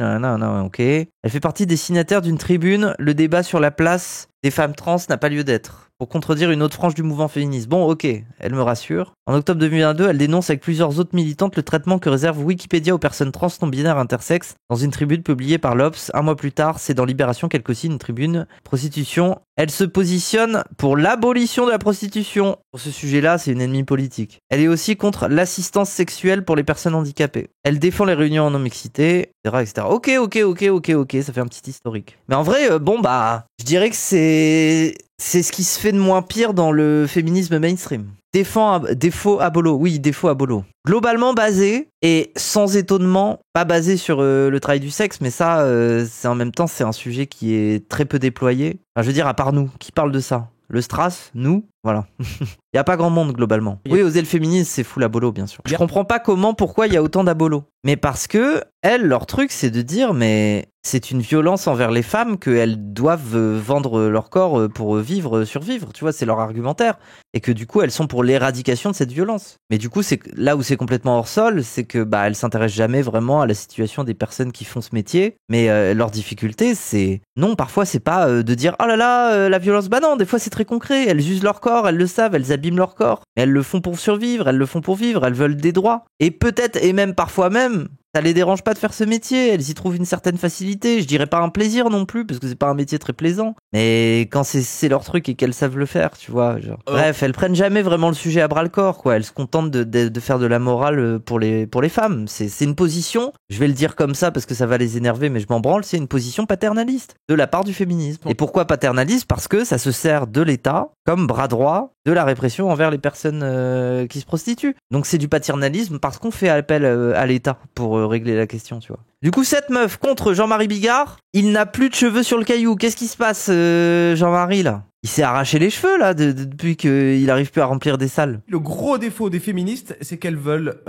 ok. Elle fait partie des signataires d'une tribune. Le débat sur la place des femmes trans n'a pas lieu d'être, pour contredire une autre frange du mouvement féministe. Bon, ok, elle me rassure. En octobre 2022, elle dénonce avec plusieurs autres militantes le traitement que réserve Wikipédia aux personnes trans non-binaires intersexes dans une tribune publiée par l'Obs. Un mois plus tard, c'est dans Libération qu'elle co-signe une tribune prostitution. Elle se positionne pour l'abolition de la prostitution. Pour ce sujet-là, c'est une ennemie politique. Elle est aussi contre l'assistance sexuelle pour les personnes handicapées. Elle défend les réunions en non-mixité, etc. Ok, ça fait un petit historique. Mais en vrai, je dirais que c'est ce qui se fait de moins pire dans le féminisme mainstream. Défaut abolo. Globalement basé, et sans étonnement, pas basé sur le travail du sexe, mais ça, c'est en même temps, c'est un sujet qui est très peu déployé. Enfin, je veux dire, à part nous, qui parle de ça? Le Stras, nous, voilà. Il y a pas grand monde globalement. Oui, oser le féminisme, c'est full abolo, bien sûr. Je comprends pas pourquoi il y a autant d'abolo. Mais parce que elles, leur truc, c'est de dire, mais c'est une violence envers les femmes qu'elles doivent vendre leur corps pour survivre. Tu vois, c'est leur argumentaire. Et que du coup, elles sont pour l'éradication de cette violence. Mais du coup, c'est là où c'est complètement hors sol, c'est que elles s'intéressent jamais vraiment à la situation des personnes qui font ce métier. Mais leur difficulté, c'est non, parfois c'est pas de dire oh là là, la violence. Bah non, des fois c'est très concret. Elles usent leur corps, elles le savent, elles abîment leur corps. Mais elles le font pour survivre, elles le font pour vivre, elles veulent des droits. Et peut-être, et même parfois même, ça les dérange pas de faire ce métier, elles y trouvent une certaine facilité, je dirais pas un plaisir non plus, parce que c'est pas un métier très plaisant, mais quand c'est leur truc et qu'elles savent le faire, tu vois, genre. Bref, elles prennent jamais vraiment le sujet à bras le corps, quoi, elles se contentent de faire de la morale pour les femmes, c'est une position, je vais le dire comme ça parce que ça va les énerver, mais je m'en branle, c'est une position paternaliste, de la part du féminisme. Et pourquoi paternaliste? Parce que ça se sert de l'État comme bras droit de la répression envers les personnes qui se prostituent. Donc c'est du paternalisme parce qu'on fait appel à l'État pour régler la question, tu vois. Du coup, cette meuf contre Jean-Marie Bigard, il n'a plus de cheveux sur le caillou. Qu'est-ce qui se passe, Jean-Marie, là? Il s'est arraché les cheveux, là, depuis qu'il arrive plus à remplir des salles. Le gros défaut des féministes, c'est qu'elles veulent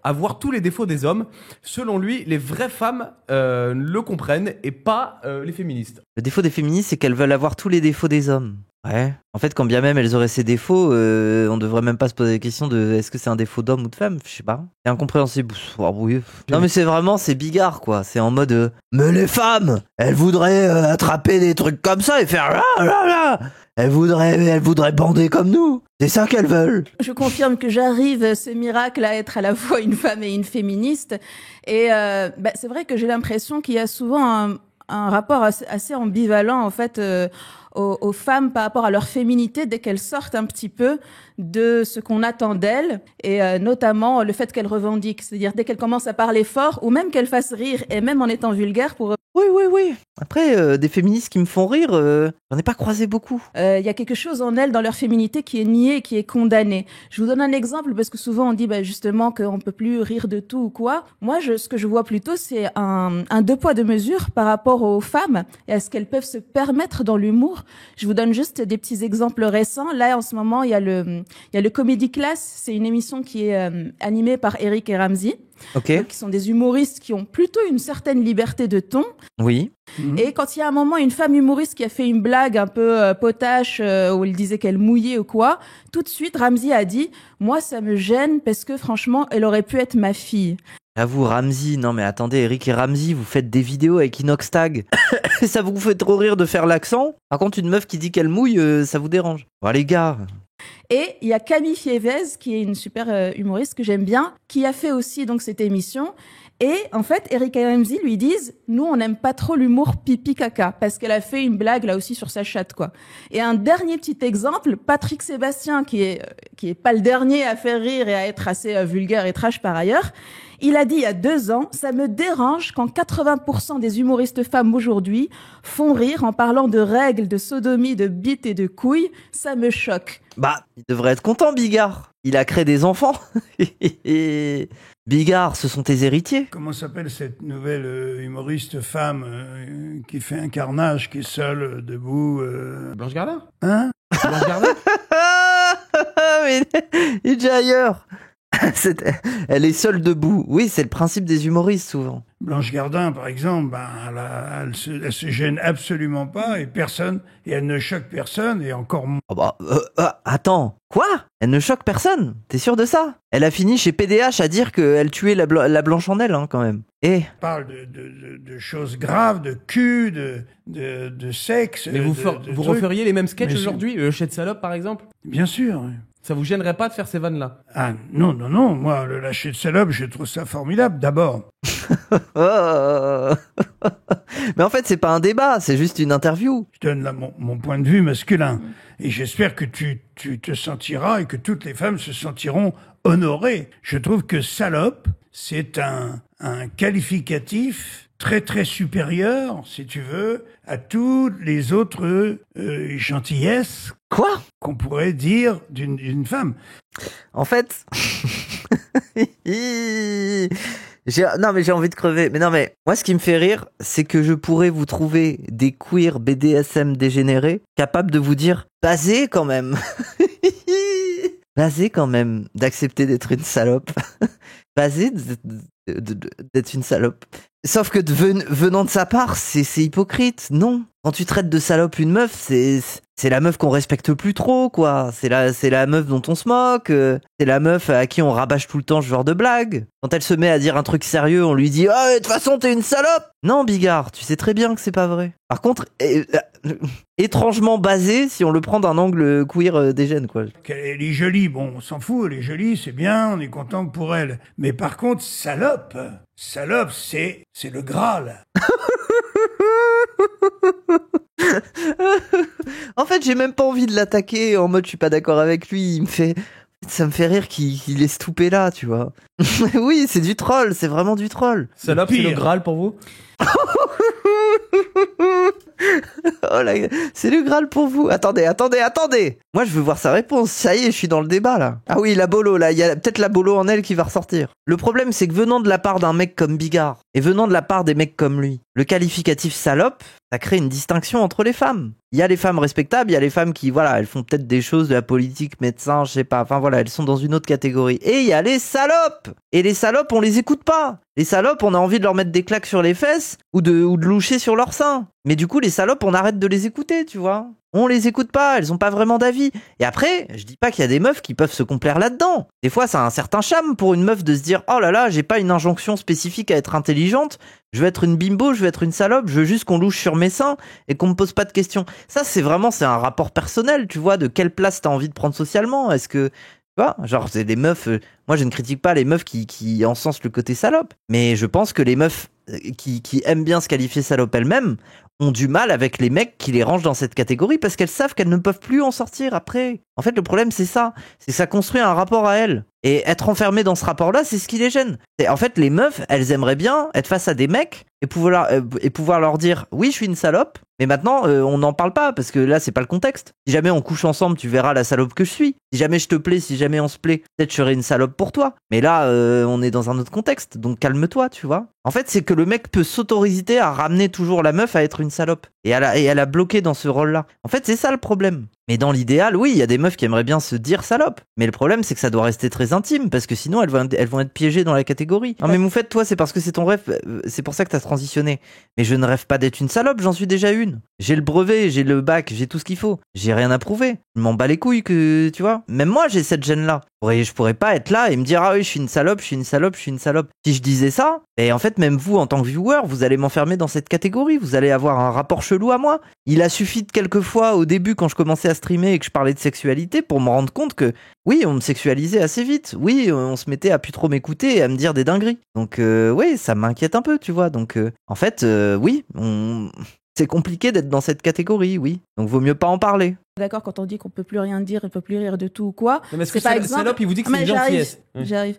avoir tous les défauts des hommes. Selon lui, les vraies femmes le comprennent et pas les féministes. Le défaut des féministes, c'est qu'elles veulent avoir tous les défauts des hommes. Ouais. En fait, quand bien même elles auraient ces défauts, on devrait même pas se poser la question de est-ce que c'est un défaut d'homme ou de femme. Je sais pas. C'est incompréhensible. Oh, oui. Non, mais c'est Bigard, quoi. C'est en mode mais les femmes, elles voudraient attraper des trucs comme ça et faire là, là, là. Elles voudraient bander comme nous. C'est ça qu'elles veulent. Je confirme que j'arrive, ce miracle, à être à la fois une femme et une féministe. Et c'est vrai que j'ai l'impression qu'il y a souvent un rapport assez ambivalent, en fait, aux femmes par rapport à leur féminité dès qu'elles sortent un petit peu de ce qu'on attend d'elles, et notamment le fait qu'elles revendiquent. C'est-à-dire dès qu'elles commencent à parler fort, ou même qu'elles fassent rire, et même en étant vulgaires pour... Oui. Après, des féministes qui me font rire, j'en ai pas croisé beaucoup. Il y a quelque chose en elles, dans leur féminité, qui est nié, qui est condamné. Je vous donne un exemple, parce que souvent on dit justement qu'on peut plus rire de tout ou quoi. Moi, ce que je vois plutôt, c'est un deux poids deux mesures par rapport aux femmes et à ce qu'elles peuvent se permettre dans l'humour. Je vous donne juste des petits exemples récents. Là, en ce moment, il y a le Comedy Class. C'est une émission qui est animée par Eric et Ramzy. Ok. Donc, qui sont des humoristes qui ont plutôt une certaine liberté de ton. Oui. Et quand il y a un moment une femme humoriste qui a fait une blague un peu potache où elle disait qu'elle mouillait ou quoi, tout de suite Ramzy a dit « Moi, ça me gêne parce que franchement, elle aurait pu être ma fille. » J'avoue, Ramzy, non mais attendez, Eric et Ramzy, vous faites des vidéos avec Inoxtag. Ça vous fait trop rire de faire l'accent. Par contre, une meuf qui dit qu'elle mouille, ça vous dérange. Bon, les gars... Et il y a Camille Fievez, qui est une super humoriste que j'aime bien, qui a fait aussi donc cette émission. Et en fait, Eric et Ramzy lui disent « Nous, on n'aime pas trop l'humour pipi-caca » parce qu'elle a fait une blague là aussi sur sa chatte, quoi. Et un dernier petit exemple, Patrick Sébastien, qui est pas le dernier à faire rire et à être assez vulgaire et trash par ailleurs, il a dit il y a 2 ans « Ça me dérange quand 80% des humoristes femmes aujourd'hui font rire en parlant de règles, de sodomie, de bites et de couilles. Ça me choque. » Bah, il devrait être content, Bigard. Il a créé des enfants. Bigard, ce sont tes héritiers. Comment s'appelle cette nouvelle humoriste femme qui fait un carnage, qui est seule, debout Blanche Gardin. Hein Blanche Gardin. Mais il est déjà ailleurs. Elle est seule debout. Oui, c'est le principe des humoristes, souvent. Blanche Gardin, par exemple, elle se gêne absolument pas et elle ne choque personne et encore moins. Oh bah, attends, quoi? Elle ne choque personne? T'es sûr de ça? Elle a fini chez PDH à dire qu'elle tuait la blanche en elle, hein, quand même. Et on parle de choses graves, de cul, de sexe. Mais vous trucs. referiez les mêmes sketchs Mais aujourd'hui, le chez de salope par exemple? Bien sûr. Oui. Ça vous gênerait pas de faire ces vannes-là? Ah non, moi le lâcher de salope, je trouve ça formidable d'abord. Mais en fait, c'est pas un débat, c'est juste une interview. Je donne là mon point de vue masculin. Et j'espère que tu te sentiras et que toutes les femmes se sentiront honorées. Je trouve que salope, c'est un qualificatif très très supérieur, si tu veux, à toutes les autres gentillesses Quoi? qu'on pourrait dire d'une femme. En fait... Non mais j'ai envie de crever. Mais non mais moi ce qui me fait rire, c'est que je pourrais vous trouver des queers BDSM dégénérés capables de vous dire basé quand même. Basé quand même d'accepter d'être une salope. Basé d'être une salope. Sauf que venant de sa part, c'est hypocrite. Non. Quand tu traites de salope une meuf, c'est la meuf qu'on respecte plus trop, quoi. C'est la meuf dont on se moque. C'est la meuf à qui on rabâche tout le temps ce genre de blague. Quand elle se met à dire un truc sérieux, on lui dit « Ah, de toute façon, t'es une salope !» Non, Bigard, tu sais très bien que c'est pas vrai. Par contre, étrangement basé si on le prend d'un angle queer dégène, quoi. Elle est jolie, bon, on s'en fout, elle est jolie, c'est bien, on est content pour elle. Mais par contre, salope, c'est le Graal. En fait, j'ai même pas envie de l'attaquer en mode je suis pas d'accord avec lui. Ça me fait rire qu'il est stoupé là, tu vois. Oui, c'est du troll, c'est vraiment du troll. Salope, c'est le Graal pour vous? Oh là, c'est le Graal pour vous. Attendez. Moi, je veux voir sa réponse. Ça y est, je suis dans le débat, là. Ah oui, la bolo, là. Il y a peut-être la bolo en elle qui va ressortir. Le problème, c'est que venant de la part d'un mec comme Bigard, et venant de la part des mecs comme lui, le qualificatif salope, ça crée une distinction entre les femmes. Il y a les femmes respectables, il y a les femmes qui, voilà, elles font peut-être des choses de la politique, médecin, je sais pas. Enfin, voilà, elles sont dans une autre catégorie. Et il y a les salopes. Et les salopes, on les écoute pas. Les salopes, on a envie de leur mettre des claques sur les fesses ou de loucher sur leur sein. Mais du coup, les salopes, on arrête de les écouter, tu vois. On les écoute pas, elles ont pas vraiment d'avis. Et après, je dis pas qu'il y a des meufs qui peuvent se complaire là-dedans. Des fois, ça a un certain charme pour une meuf de se dire « Oh là là, j'ai pas une injonction spécifique à être intelligente, je veux être une bimbo, je veux être une salope, je veux juste qu'on louche sur mes seins et qu'on me pose pas de questions. » Ça, c'est un rapport personnel, tu vois, de quelle place t'as envie de prendre socialement. Est-ce que... Tu vois, genre, c'est des meufs... moi, je ne critique pas les meufs qui encensent le côté salope. Mais je pense que les meufs qui aiment bien se qualifier salope elles-mêmes ont du mal avec les mecs qui les rangent dans cette catégorie parce qu'elles savent qu'elles ne peuvent plus en sortir après. En fait, le problème, c'est ça. C'est que ça construit un rapport à elles. Et être enfermé dans ce rapport-là, c'est ce qui les gêne. En fait, les meufs, elles aimeraient bien être face à des mecs et pouvoir leur dire « Oui, je suis une salope, mais maintenant, on n'en parle pas parce que là, c'est pas le contexte. Si jamais on couche ensemble, tu verras la salope que je suis. Si jamais je te plais, si jamais on se plaît, peut-être je serai une salope pour toi. Mais là, on est dans un autre contexte, donc calme-toi, tu vois. » En fait, c'est que le mec peut s'autoriser à ramener toujours la meuf à être une salope et à la bloquer dans ce rôle-là. En fait, c'est ça le problème. Mais dans l'idéal, oui, il y a des meufs qui aimeraient bien se dire salope. Mais le problème, c'est que ça doit rester très intime, parce que sinon, elles vont être piégées dans la catégorie. Non mais Moufette, toi, c'est parce que c'est ton rêve, c'est pour ça que t'as transitionné. Mais je ne rêve pas d'être une salope, j'en suis déjà une. J'ai le brevet, j'ai le bac, j'ai tout ce qu'il faut. J'ai rien à prouver. Je m'en bats les couilles que, tu vois. Même moi, j'ai cette gêne-là. Je pourrais pas être là et me dire, ah oui, je suis une salope, je suis une salope, je suis une salope. Si je disais ça, et en fait, même vous, en tant que viewer, vous allez m'enfermer dans cette catégorie. Vous allez avoir un rapport chelou à moi. Il a suffi de quelques fois, au début, quand je commençais à streamer et que je parlais de sexualité, pour me rendre compte que, oui, on me sexualisait assez vite. Oui, on se mettait à plus trop m'écouter et à me dire des dingueries. Donc, oui, ça m'inquiète un peu, tu vois. Donc, en fait, oui, c'est compliqué d'être dans cette catégorie, oui. Donc, vaut mieux pas en parler. D'accord, quand on dit qu'on peut plus rien dire, on peut plus rire de tout ou quoi. Non, mais est-ce c'est que par exemple... salope, il vous dit que c'est une gentillesse. J'arrive.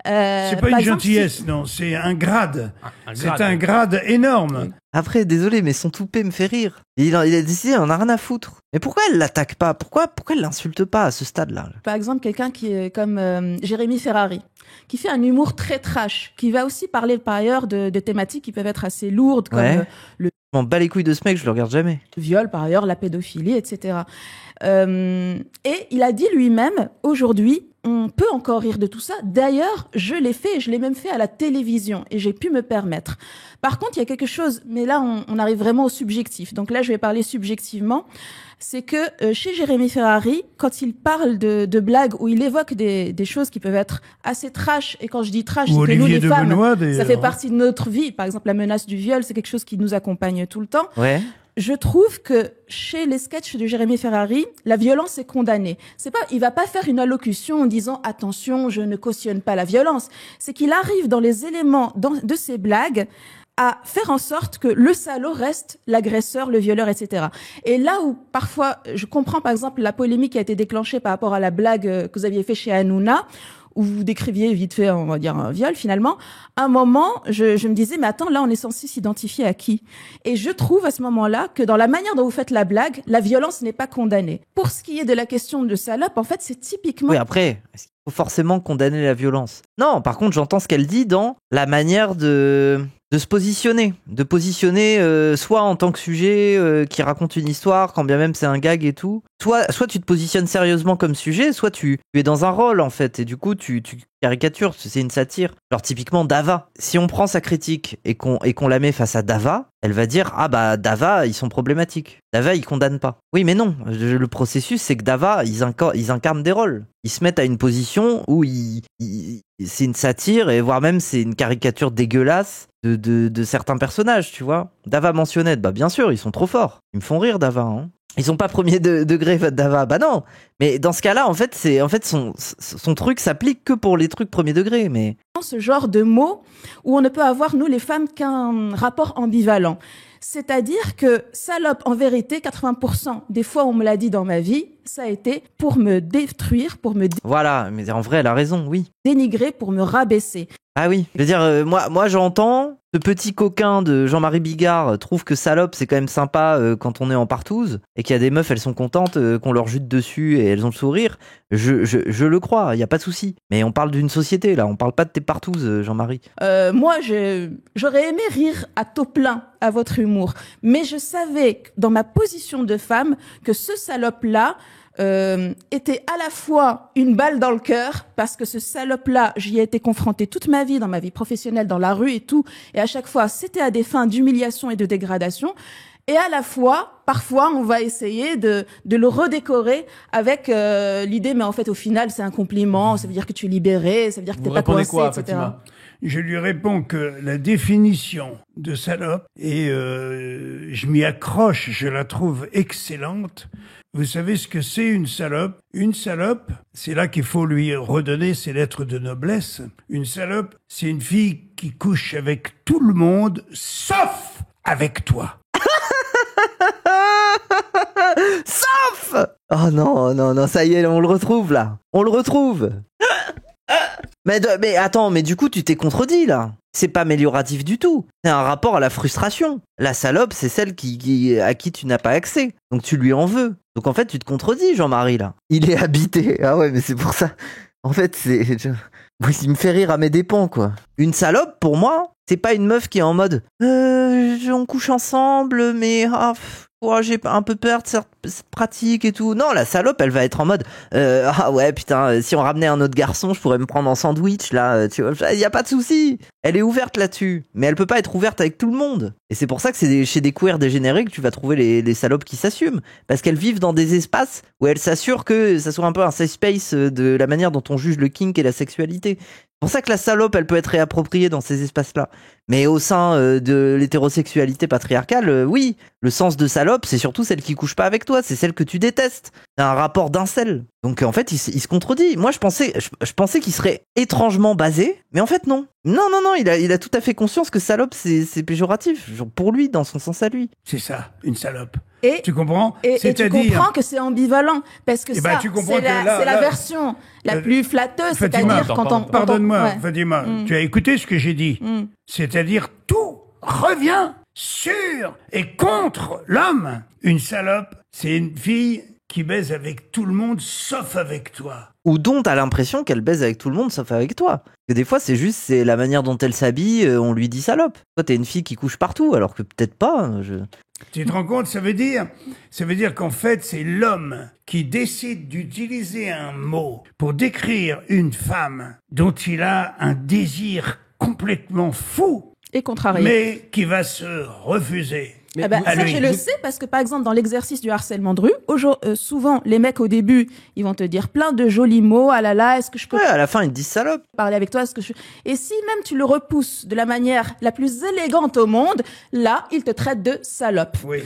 C'est pas une gentillesse, non, c'est un grade. C'est un grade énorme. Après, désolé, mais son toupet me fait rire. Il a décidé, on a rien à foutre. Mais pourquoi elle l'attaque pas? Pourquoi elle l'insulte pas à ce stade-là? Par exemple, quelqu'un qui est comme Jérémy Ferrari, qui fait un humour très trash, qui va aussi parler par ailleurs de thématiques qui peuvent être assez lourdes, comme le Je m'en bats les couilles de ce mec, je le regarde jamais. viol, par ailleurs, la pédophilie, etc. Et il a dit lui-même, aujourd'hui, on peut encore rire de tout ça. D'ailleurs, je l'ai fait et je l'ai même fait à la télévision et j'ai pu me permettre. Par contre, il y a quelque chose, mais là, on arrive vraiment au subjectif. Donc là, je vais parler subjectivement. C'est que chez Jérémy Ferrari, quand il parle de blagues où il évoque des choses qui peuvent être assez trash, et quand je dis trash, c'est que nous, les femmes, ça fait partie de notre vie. Par exemple, la menace du viol, c'est quelque chose qui nous accompagne tout le temps. Ouais. Je trouve que chez les sketchs de Jérémy Ferrari, la violence est condamnée. Il va pas faire une allocution en disant attention, je ne cautionne pas la violence. C'est qu'il arrive dans les éléments de ses blagues à faire en sorte que le salaud reste l'agresseur, le violeur, etc. Et là où parfois, je comprends par exemple la polémique qui a été déclenchée par rapport à la blague que vous aviez fait chez Hanouna, où vous décriviez vite fait, on va dire, un viol finalement, à un moment, je me disais, mais attends, là, on est censé s'identifier à qui? Et je trouve à ce moment-là que dans la manière dont vous faites la blague, la violence n'est pas condamnée. Pour ce qui est de la question de salope, en fait, c'est typiquement... Oui, après, est-ce qu'il faut forcément condamner la violence? Non, par contre, j'entends ce qu'elle dit dans la manière de se positionner. De positionner soit en tant que sujet qui raconte une histoire, quand bien même c'est un gag et tout. Soit tu te positionnes sérieusement comme sujet, soit tu es dans un rôle, en fait, et du coup, tu caricatures, c'est une satire. Genre, typiquement, Dava. Si on prend sa critique et qu'on la met face à Dava, elle va dire, ah bah, Dava, ils sont problématiques. Dava, ils condamnent pas. Oui, mais non. Le processus, c'est que Dava, ils incarnent des rôles. Ils se mettent à une position où c'est une satire, et voire même c'est une caricature dégueulasse de certains personnages, tu vois. Dava Mansionnette, bah bien sûr, ils sont trop forts. Ils me font rire, Dava, hein. Ils sont pas premier degré, Dava. Bah non. Mais dans ce cas-là, en fait, son truc s'applique que pour les trucs premier degré, mais... Ce genre de mots où on ne peut avoir, nous, les femmes, qu'un rapport ambivalent. C'est-à-dire que salope, en vérité, 80% des fois, on me l'a dit dans ma vie, ça a été pour me détruire, pour me Voilà, mais en vrai, elle a raison, oui. dénigrer, pour me rabaisser. Ah oui, je veux dire, moi j'entends, ce petit coquin de Jean-Marie Bigard trouve que salope c'est quand même sympa quand on est en partouze, et qu'il y a des meufs, elles sont contentes qu'on leur jute dessus et elles ont le sourire. Je le crois, il y a pas de souci. Mais on parle d'une société là, on parle pas de tes partouzes, Jean-Marie. Moi, j'aurais aimé rire à taux plein à votre humour, mais je savais dans ma position de femme que ce salope-là était à la fois une balle dans le cœur, parce que ce salope-là, j'y ai été confrontée toute ma vie, dans ma vie professionnelle, dans la rue et tout, et à chaque fois, c'était à des fins d'humiliation et de dégradation. Et à la fois, parfois, on va essayer de le redécorer avec l'idée, mais en fait, au final, c'est un compliment, ça veut dire que tu es libéré, ça veut dire que Vous t'es pas répondez coincé, quoi, etc. Fatima? Je lui réponds que la définition de salope, et je m'y accroche, je la trouve excellente. Vous savez ce que c'est une salope? Une salope, c'est là qu'il faut lui redonner ses lettres de noblesse. Une salope, c'est une fille qui couche avec tout le monde, sauf avec toi. Sauf! Oh non, ça y est, on le retrouve là. On le retrouve. Mais attends, mais du coup, tu t'es contredit là. C'est pas amélioratif du tout. C'est un rapport à la frustration. La salope, c'est celle à qui tu n'as pas accès. Donc tu lui en veux. Donc en fait, tu te contredis, Jean-Marie là. Il est habité. Ah ouais, mais c'est pour ça. En fait, oui, il me fait rire à mes dépens, quoi. Une salope, pour moi, c'est pas une meuf qui est en mode on couche ensemble, mais j'ai un peu peur de cette pratique et tout. Non, la salope, elle va être en mode ah ouais, putain, si on ramenait un autre garçon, je pourrais me prendre en sandwich, là, tu vois, il y a pas de souci. Elle est ouverte là-dessus, mais elle peut pas être ouverte avec tout le monde. Et c'est pour ça que c'est chez des queers dégénérés que tu vas trouver les salopes qui s'assument. Parce qu'elles vivent dans des espaces où elles s'assurent que ça soit un peu un safe space de la manière dont on juge le kink et la sexualité. C'est pour ça que la salope, elle peut être réappropriée dans ces espaces-là. Mais au sein de l'hétérosexualité patriarcale, oui, le sens de salope, c'est surtout celle qui couche pas avec toi, c'est celle que tu détestes. C'est un rapport d'incel. Donc en fait, il se contredit. Moi, je pensais qu'il serait étrangement basé, mais en fait non. Non, il a tout à fait conscience que salope, c'est péjoratif, genre pour lui, dans son sens à lui. C'est ça, une salope. Et, tu comprends? Et tu comprends que c'est ambivalent, parce que c'est la version la plus flatteuse, Fatima, c'est-à-dire quand on... Pardonne-moi, ouais. Fatima, tu as écouté ce que j'ai dit. C'est-à-dire tout revient sur et contre l'homme. Une salope, c'est une fille qui baise avec tout le monde sauf avec toi. Ou dont t'as l'impression qu'elle baise avec tout le monde sauf avec toi. Que des fois c'est la manière dont elle s'habille, on lui dit salope. Toi t'es une fille qui couche partout alors que peut-être pas. Tu te rends compte, ça veut dire qu'en fait c'est l'homme qui décide d'utiliser un mot pour décrire une femme dont il a un désir complètement fou. Et contrarié. Mais qui va se refuser. Ça, je le sais parce que, par exemple, dans l'exercice du harcèlement de rue, souvent, les mecs, au début, ils vont te dire plein de jolis mots. Ah là là, est-ce que je peux... Ouais, à la fin, ils te disent salope. Parler avec toi, Et si même tu le repousses de la manière la plus élégante au monde, là, il te traite de salope. Oui.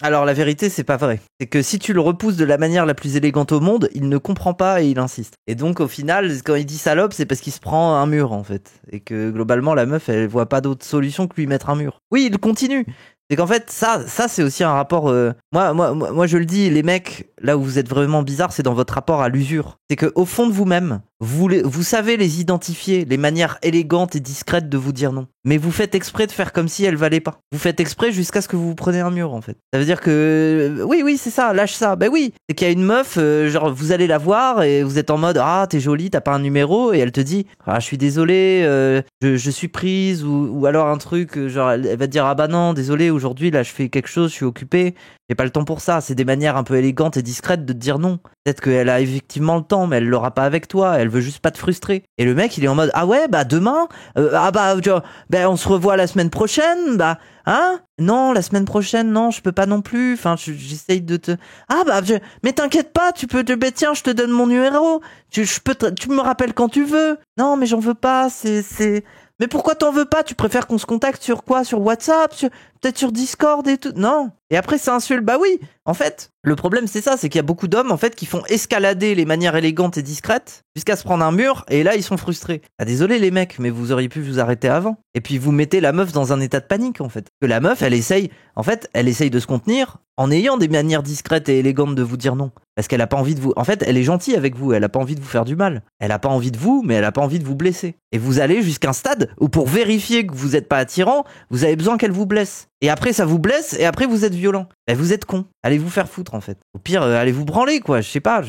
Alors la vérité, c'est pas vrai. C'est que si tu le repousses de la manière la plus élégante au monde, il ne comprend pas et il insiste. Et donc au final, quand il dit salope, c'est parce qu'il se prend un mur en fait. Et que globalement, la meuf, elle voit pas d'autre solution que lui mettre un mur. Oui, il continue. C'est qu'en fait, ça c'est aussi un rapport... Moi, je le dis, les mecs, là où vous êtes vraiment bizarre, c'est dans votre rapport à l'usure. C'est que au fond de vous-même, vous savez les identifier, les manières élégantes et discrètes de vous dire non. Mais vous faites exprès de faire comme si elles valaient pas. Vous faites exprès jusqu'à ce que vous vous preniez un mur, en fait. Ça veut dire que... Oui, c'est ça, lâche ça. Ben oui, c'est qu'il y a une meuf, genre, vous allez la voir et vous êtes en mode « Ah, t'es jolie, t'as pas un numéro » et elle te dit « Ah, je suis désolée, je suis prise » ou alors un truc, genre, elle va te dire « Ah bah non, désolé, aujourd'hui, là, je fais quelque chose, je suis occupée. » J'ai pas le temps pour ça. C'est des manières un peu élégantes et discrètes de te dire non. Peut-être qu'elle a effectivement le temps, mais elle l'aura pas avec toi. Elle veut juste pas te frustrer. Et le mec, il est en mode ah ouais, bah demain, on se revoit la semaine prochaine, bah hein? Non, la semaine prochaine, non, je peux pas non plus. Enfin, j'essaye de te. Ah bah, mais t'inquiète pas, tu peux te. Ben tiens, je te donne mon numéro. Tu me rappelles quand tu veux. Non, mais j'en veux pas. Mais pourquoi t'en veux pas? Tu préfères qu'on se contacte sur quoi? Sur WhatsApp? Peut-être sur Discord et tout? Non. Et après, c'est insulte. Bah oui. En fait, le problème, c'est ça. C'est qu'il y a beaucoup d'hommes, en fait, qui font escalader les manières élégantes et discrètes jusqu'à se prendre un mur. Et là, ils sont frustrés. Ah, désolé, les mecs, mais vous auriez pu vous arrêter avant. Et puis, vous mettez la meuf dans un état de panique, en fait. Que la meuf, elle essaye de se contenir en ayant des manières discrètes et élégantes de vous dire non. Parce qu'elle a pas envie de vous... En fait, elle est gentille avec vous. Elle a pas envie de vous faire du mal. Elle a pas envie de vous, mais elle a pas envie de vous blesser. Et vous allez jusqu'à un stade où pour vérifier que vous êtes pas attirant, vous avez besoin qu'elle vous blesse. Et après, ça vous blesse, et après, vous êtes violent. Ben, vous êtes con. Allez vous faire foutre, en fait. Au pire, allez vous branler, quoi. Je sais pas.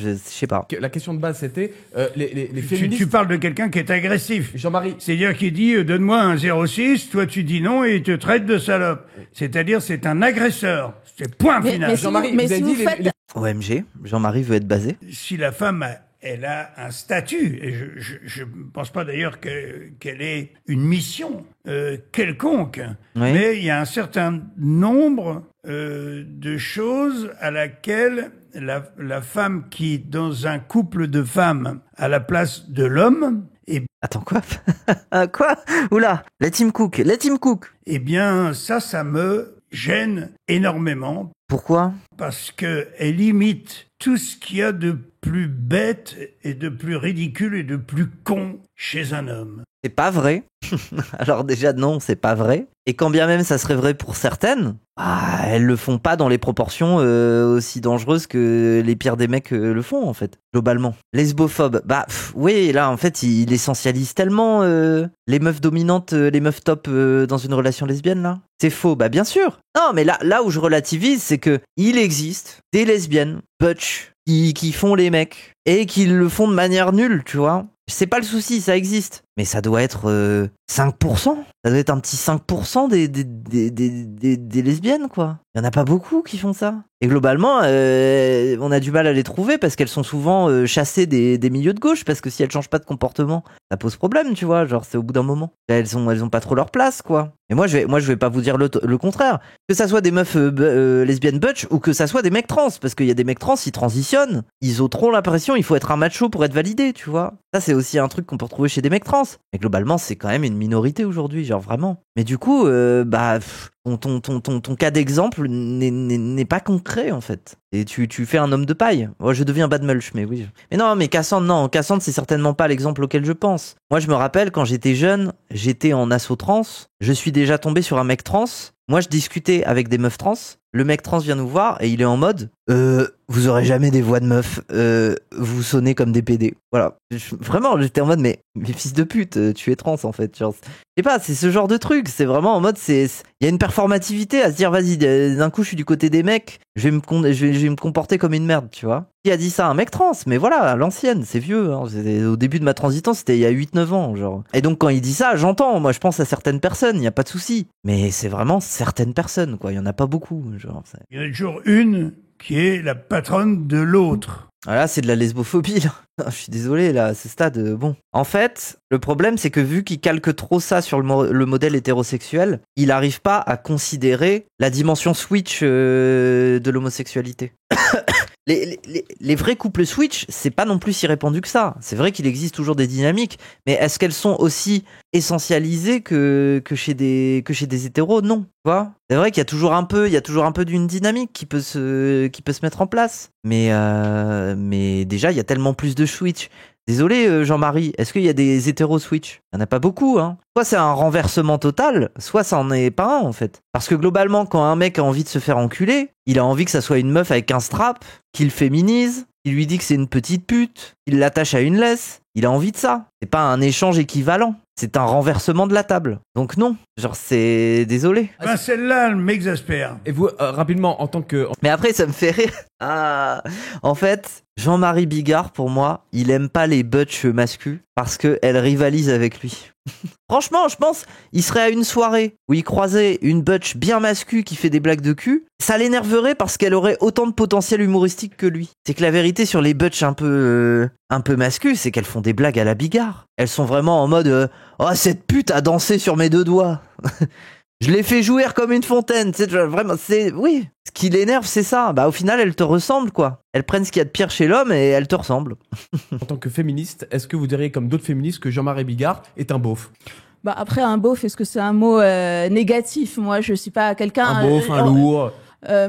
La question de base, c'était les féministes... Tu parles de quelqu'un qui est agressif. Jean-Marie. C'est-à-dire qu'il dit donne-moi un 06, toi tu dis non et il te traite de salope. C'est-à-dire c'est un agresseur. C'est point final. Mais Jean-Marie, vous avez dit faites... OMG, Jean-Marie veut être basé. Si la femme elle a un statut. Et je ne pense pas d'ailleurs qu'elle ait une mission quelconque. Oui. Mais il y a un certain nombre de choses à laquelle la femme qui, dans un couple de femmes, a la place de l'homme, Attends, quoi? Quoi? Oula, let him cook. eh bien, ça me gêne énormément Pourquoi? parce que elle imite tout ce qu'il y a de plus bête et de plus ridicule et de plus con chez un homme. C'est pas vrai. Alors déjà, non, c'est pas vrai. Et quand bien même ça serait vrai pour certaines, elles le font pas dans les proportions aussi dangereuses que les pires des mecs le font, en fait, globalement. Lesbophobe, oui, là, en fait, il essentialise tellement les meufs dominantes, les meufs top dans une relation lesbienne, là. C'est faux, bien sûr. Non, mais là où je relativise, c'est que il existe des lesbiennes, butch, qui font les mecs, et qui le font de manière nulle, tu vois. C'est pas le souci, ça existe. Mais ça doit être 5%. Ça doit être un petit 5% des lesbiennes, quoi. Il y en a pas beaucoup qui font ça. Et globalement, on a du mal à les trouver parce qu'elles sont souvent chassées des milieux de gauche, parce que si elles changent pas de comportement, ça pose problème, tu vois. Genre, c'est au bout d'un moment. Elles ont pas trop leur place, quoi. Et moi, je vais pas vous dire le contraire. Que ça soit des meufs lesbiennes butch ou que ça soit des mecs trans, parce qu'il y a des mecs trans, ils transitionnent, ils ont trop l'impression, il faut être un macho pour être validé, tu vois. Ça, c'est aussi un truc qu'on peut retrouver chez des mecs trans. Mais globalement, c'est quand même une minorité aujourd'hui, genre vraiment. Mais du coup, ton cas d'exemple n'est pas concret, en fait. Et tu fais un homme de paille. Moi, je deviens bad mulch, mais oui. Mais non, mais Cassandre, c'est certainement pas l'exemple auquel je pense. Moi, je me rappelle, quand j'étais jeune, j'étais en asso trans. Je suis déjà tombé sur un mec trans. Moi, je discutais avec des meufs trans. Le mec trans vient nous voir et il est en mode vous aurez jamais des voix de meufs, vous sonnez comme des PD. Voilà. Vraiment, j'étais en mode mais fils de pute, tu es trans en fait. Genre, je sais pas, c'est ce genre de truc. C'est vraiment en mode il y a une performativité à se dire vas-y, d'un coup je suis du côté des mecs, je vais me comporter comme une merde, tu vois. Qui a dit ça? Un mec trans, mais voilà, à l'ancienne, c'est vieux. Hein. Au début de ma transition, c'était il y a 8-9 ans, genre. Et donc quand il dit ça, j'entends. Moi, je pense à certaines personnes, il y a pas de souci. Mais c'est vraiment certaines personnes, quoi. Il y en a pas beaucoup, genre. Il y en a toujours une qui est la patronne de l'autre. Voilà, c'est de la lesbophobie, là. Je suis désolé, là, à ce stade, bon. En fait, le problème, c'est que vu qu'il calque trop ça sur le modèle hétérosexuel, il n'arrive pas à considérer la dimension switch de l'homosexualité. Les vrais couples switch, c'est pas non plus si répandu que ça. C'est vrai qu'il existe toujours des dynamiques, mais est-ce qu'elles sont aussi essentialisées que chez des hétéros? Non, tu vois. C'est vrai qu'il y a toujours un peu d'une dynamique qui peut se mettre en place. Mais déjà, il y a tellement plus de switch. Désolé, Jean-Marie, est-ce qu'il y a des hétéros switch? Il n'y en a pas beaucoup, hein. Soit c'est un renversement total, soit ça en est pas un, en fait. Parce que globalement, quand un mec a envie de se faire enculer, il a envie que ça soit une meuf avec un strap, qu'il féminise, qu'il lui dit que c'est une petite pute, qu'il l'attache à une laisse. Il a envie de ça. C'est pas un échange équivalent. C'est un renversement de la table. Donc non, genre c'est... Désolé. Celle-là, elle m'exaspère. Et vous, rapidement, en tant que... Mais après, ça me fait rire. En fait, Jean-Marie Bigard, pour moi, il aime pas les butch masculins parce qu'elles rivalisent avec lui. Franchement, je pense, il serait à une soirée où il croisait une butch bien mascu qui fait des blagues de cul. Ça l'énerverait parce qu'elle aurait autant de potentiel humoristique que lui. C'est que la vérité sur les butch un peu mascu, c'est qu'elles font des blagues à la Bigard. Elles sont vraiment en mode oh, cette pute a dansé sur mes deux doigts. Je l'ai fait jouer comme une fontaine. Tu sais, vraiment, oui. Ce qui l'énerve, c'est ça. Au final, elles te ressemblent, quoi. Elles prennent ce qu'il y a de pire chez l'homme et elles te ressemblent. En tant que féministe, est-ce que vous diriez, comme d'autres féministes, que Jean-Marie Bigard est un beauf? Après, un beauf, est-ce que c'est un mot négatif? Moi, je suis pas quelqu'un... Un beauf, un lourd...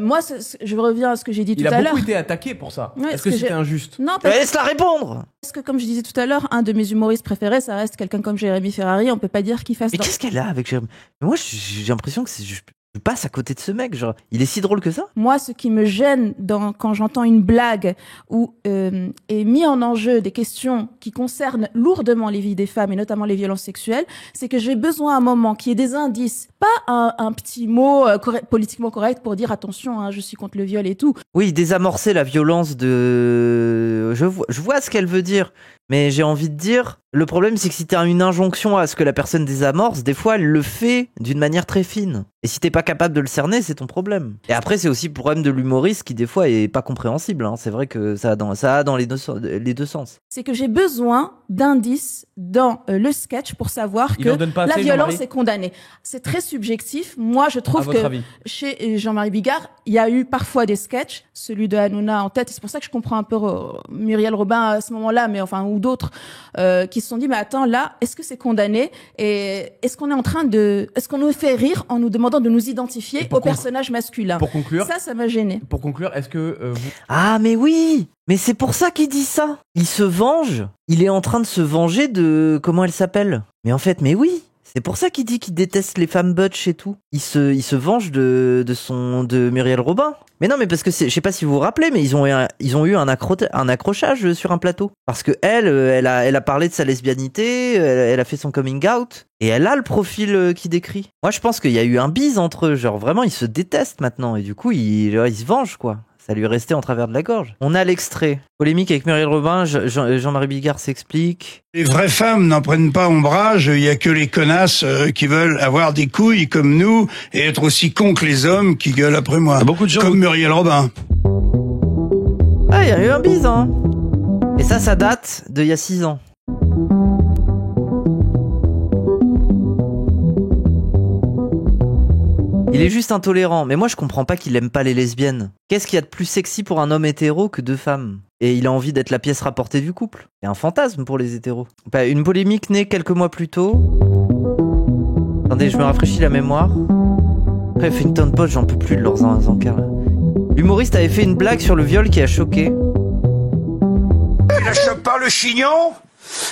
moi, je reviens à ce que j'ai dit tout à l'heure. Il a beaucoup été attaqué pour ça. Ouais, est-ce que c'était injuste? Non, laisse-la répondre. Parce que, comme je disais tout à l'heure, un de mes humoristes préférés, ça reste quelqu'un comme Jérémy Ferrari. On peut pas dire qu'il fasse... Mais qu'est-ce qu'elle a avec Jérémy? Moi, j'ai l'impression que je passe à côté de ce mec, genre, il est si drôle que ça? Moi, ce qui me gêne quand j'entends une blague où est mis en enjeu des questions qui concernent lourdement les vies des femmes et notamment les violences sexuelles, c'est que j'ai besoin à un moment qu'il y ait des indices, pas un petit mot politiquement correct pour dire attention, hein, je suis contre le viol et tout. Oui, désamorcer la violence de... Je vois ce qu'elle veut dire. Mais j'ai envie de dire, le problème c'est que si t'as une injonction à ce que la personne désamorce, des fois elle le fait d'une manière très fine. Et si t'es pas capable de le cerner, c'est ton problème. Et après c'est aussi le problème de l'humoriste qui des fois est pas compréhensible. Hein. C'est vrai que ça a dans les deux sens. C'est que j'ai besoin d'indices dans le sketch pour savoir Il que en donne pas la assez, violence Jean-Marie est condamnée. C'est très subjectif. Moi, je trouve À votre que avis. chez Jean-Marie Bigard, il y a eu parfois des sketchs, celui de Hanouna en tête. Et c'est pour ça que je comprends un peu Muriel Robin à ce moment-là, mais enfin ou d'autres qui se sont dit mais attends là, est-ce que c'est condamné et est-ce qu'on nous fait rire en nous demandant de nous identifier au personnage masculin. Pour conclure, Ça m'a gêné. Pour conclure, est-ce que vous... Ah mais oui. Mais c'est pour ça qu'il dit ça. Il se venge. Il est en train de se venger de comment elle s'appelle. Mais en fait, mais oui. C'est pour ça qu'il dit qu'il déteste les femmes butch et tout. Il se venge de Muriel Robin. Mais non, mais parce que je sais pas si vous vous rappelez, mais ils ont eu un accrochage sur un plateau. Parce que elle a parlé de sa lesbianité, elle a fait son coming out, et elle a le profil qu'il décrit. Moi, je pense qu'il y a eu un bise entre eux, genre vraiment, ils se détestent maintenant, et du coup, ils se vengent, quoi. Ça lui est resté en travers de la gorge. On a l'extrait. Polémique avec Muriel Robin, Jean-Marie Bigard s'explique. Les vraies femmes n'en prennent pas ombrage, il y a que les connasses qui veulent avoir des couilles comme nous et être aussi cons que les hommes qui gueulent après moi. Beaucoup de gens comme Muriel Robin. Ah, il y a eu un bise, hein. Et ça date d'il y a 6 ans. Il est juste intolérant, mais moi je comprends pas qu'il aime pas les lesbiennes. Qu'est-ce qu'il y a de plus sexy pour un homme hétéro que 2 femmes ? Et il a envie d'être la pièce rapportée du couple. C'est un fantasme pour les hétéros. Une polémique née quelques mois plus tôt. Attendez, je me rafraîchis la mémoire. Après, Huffington Post, j'en peux plus de leurs encarts. L'humoriste avait fait une blague sur le viol qui a choqué. Il la chope par le chignon,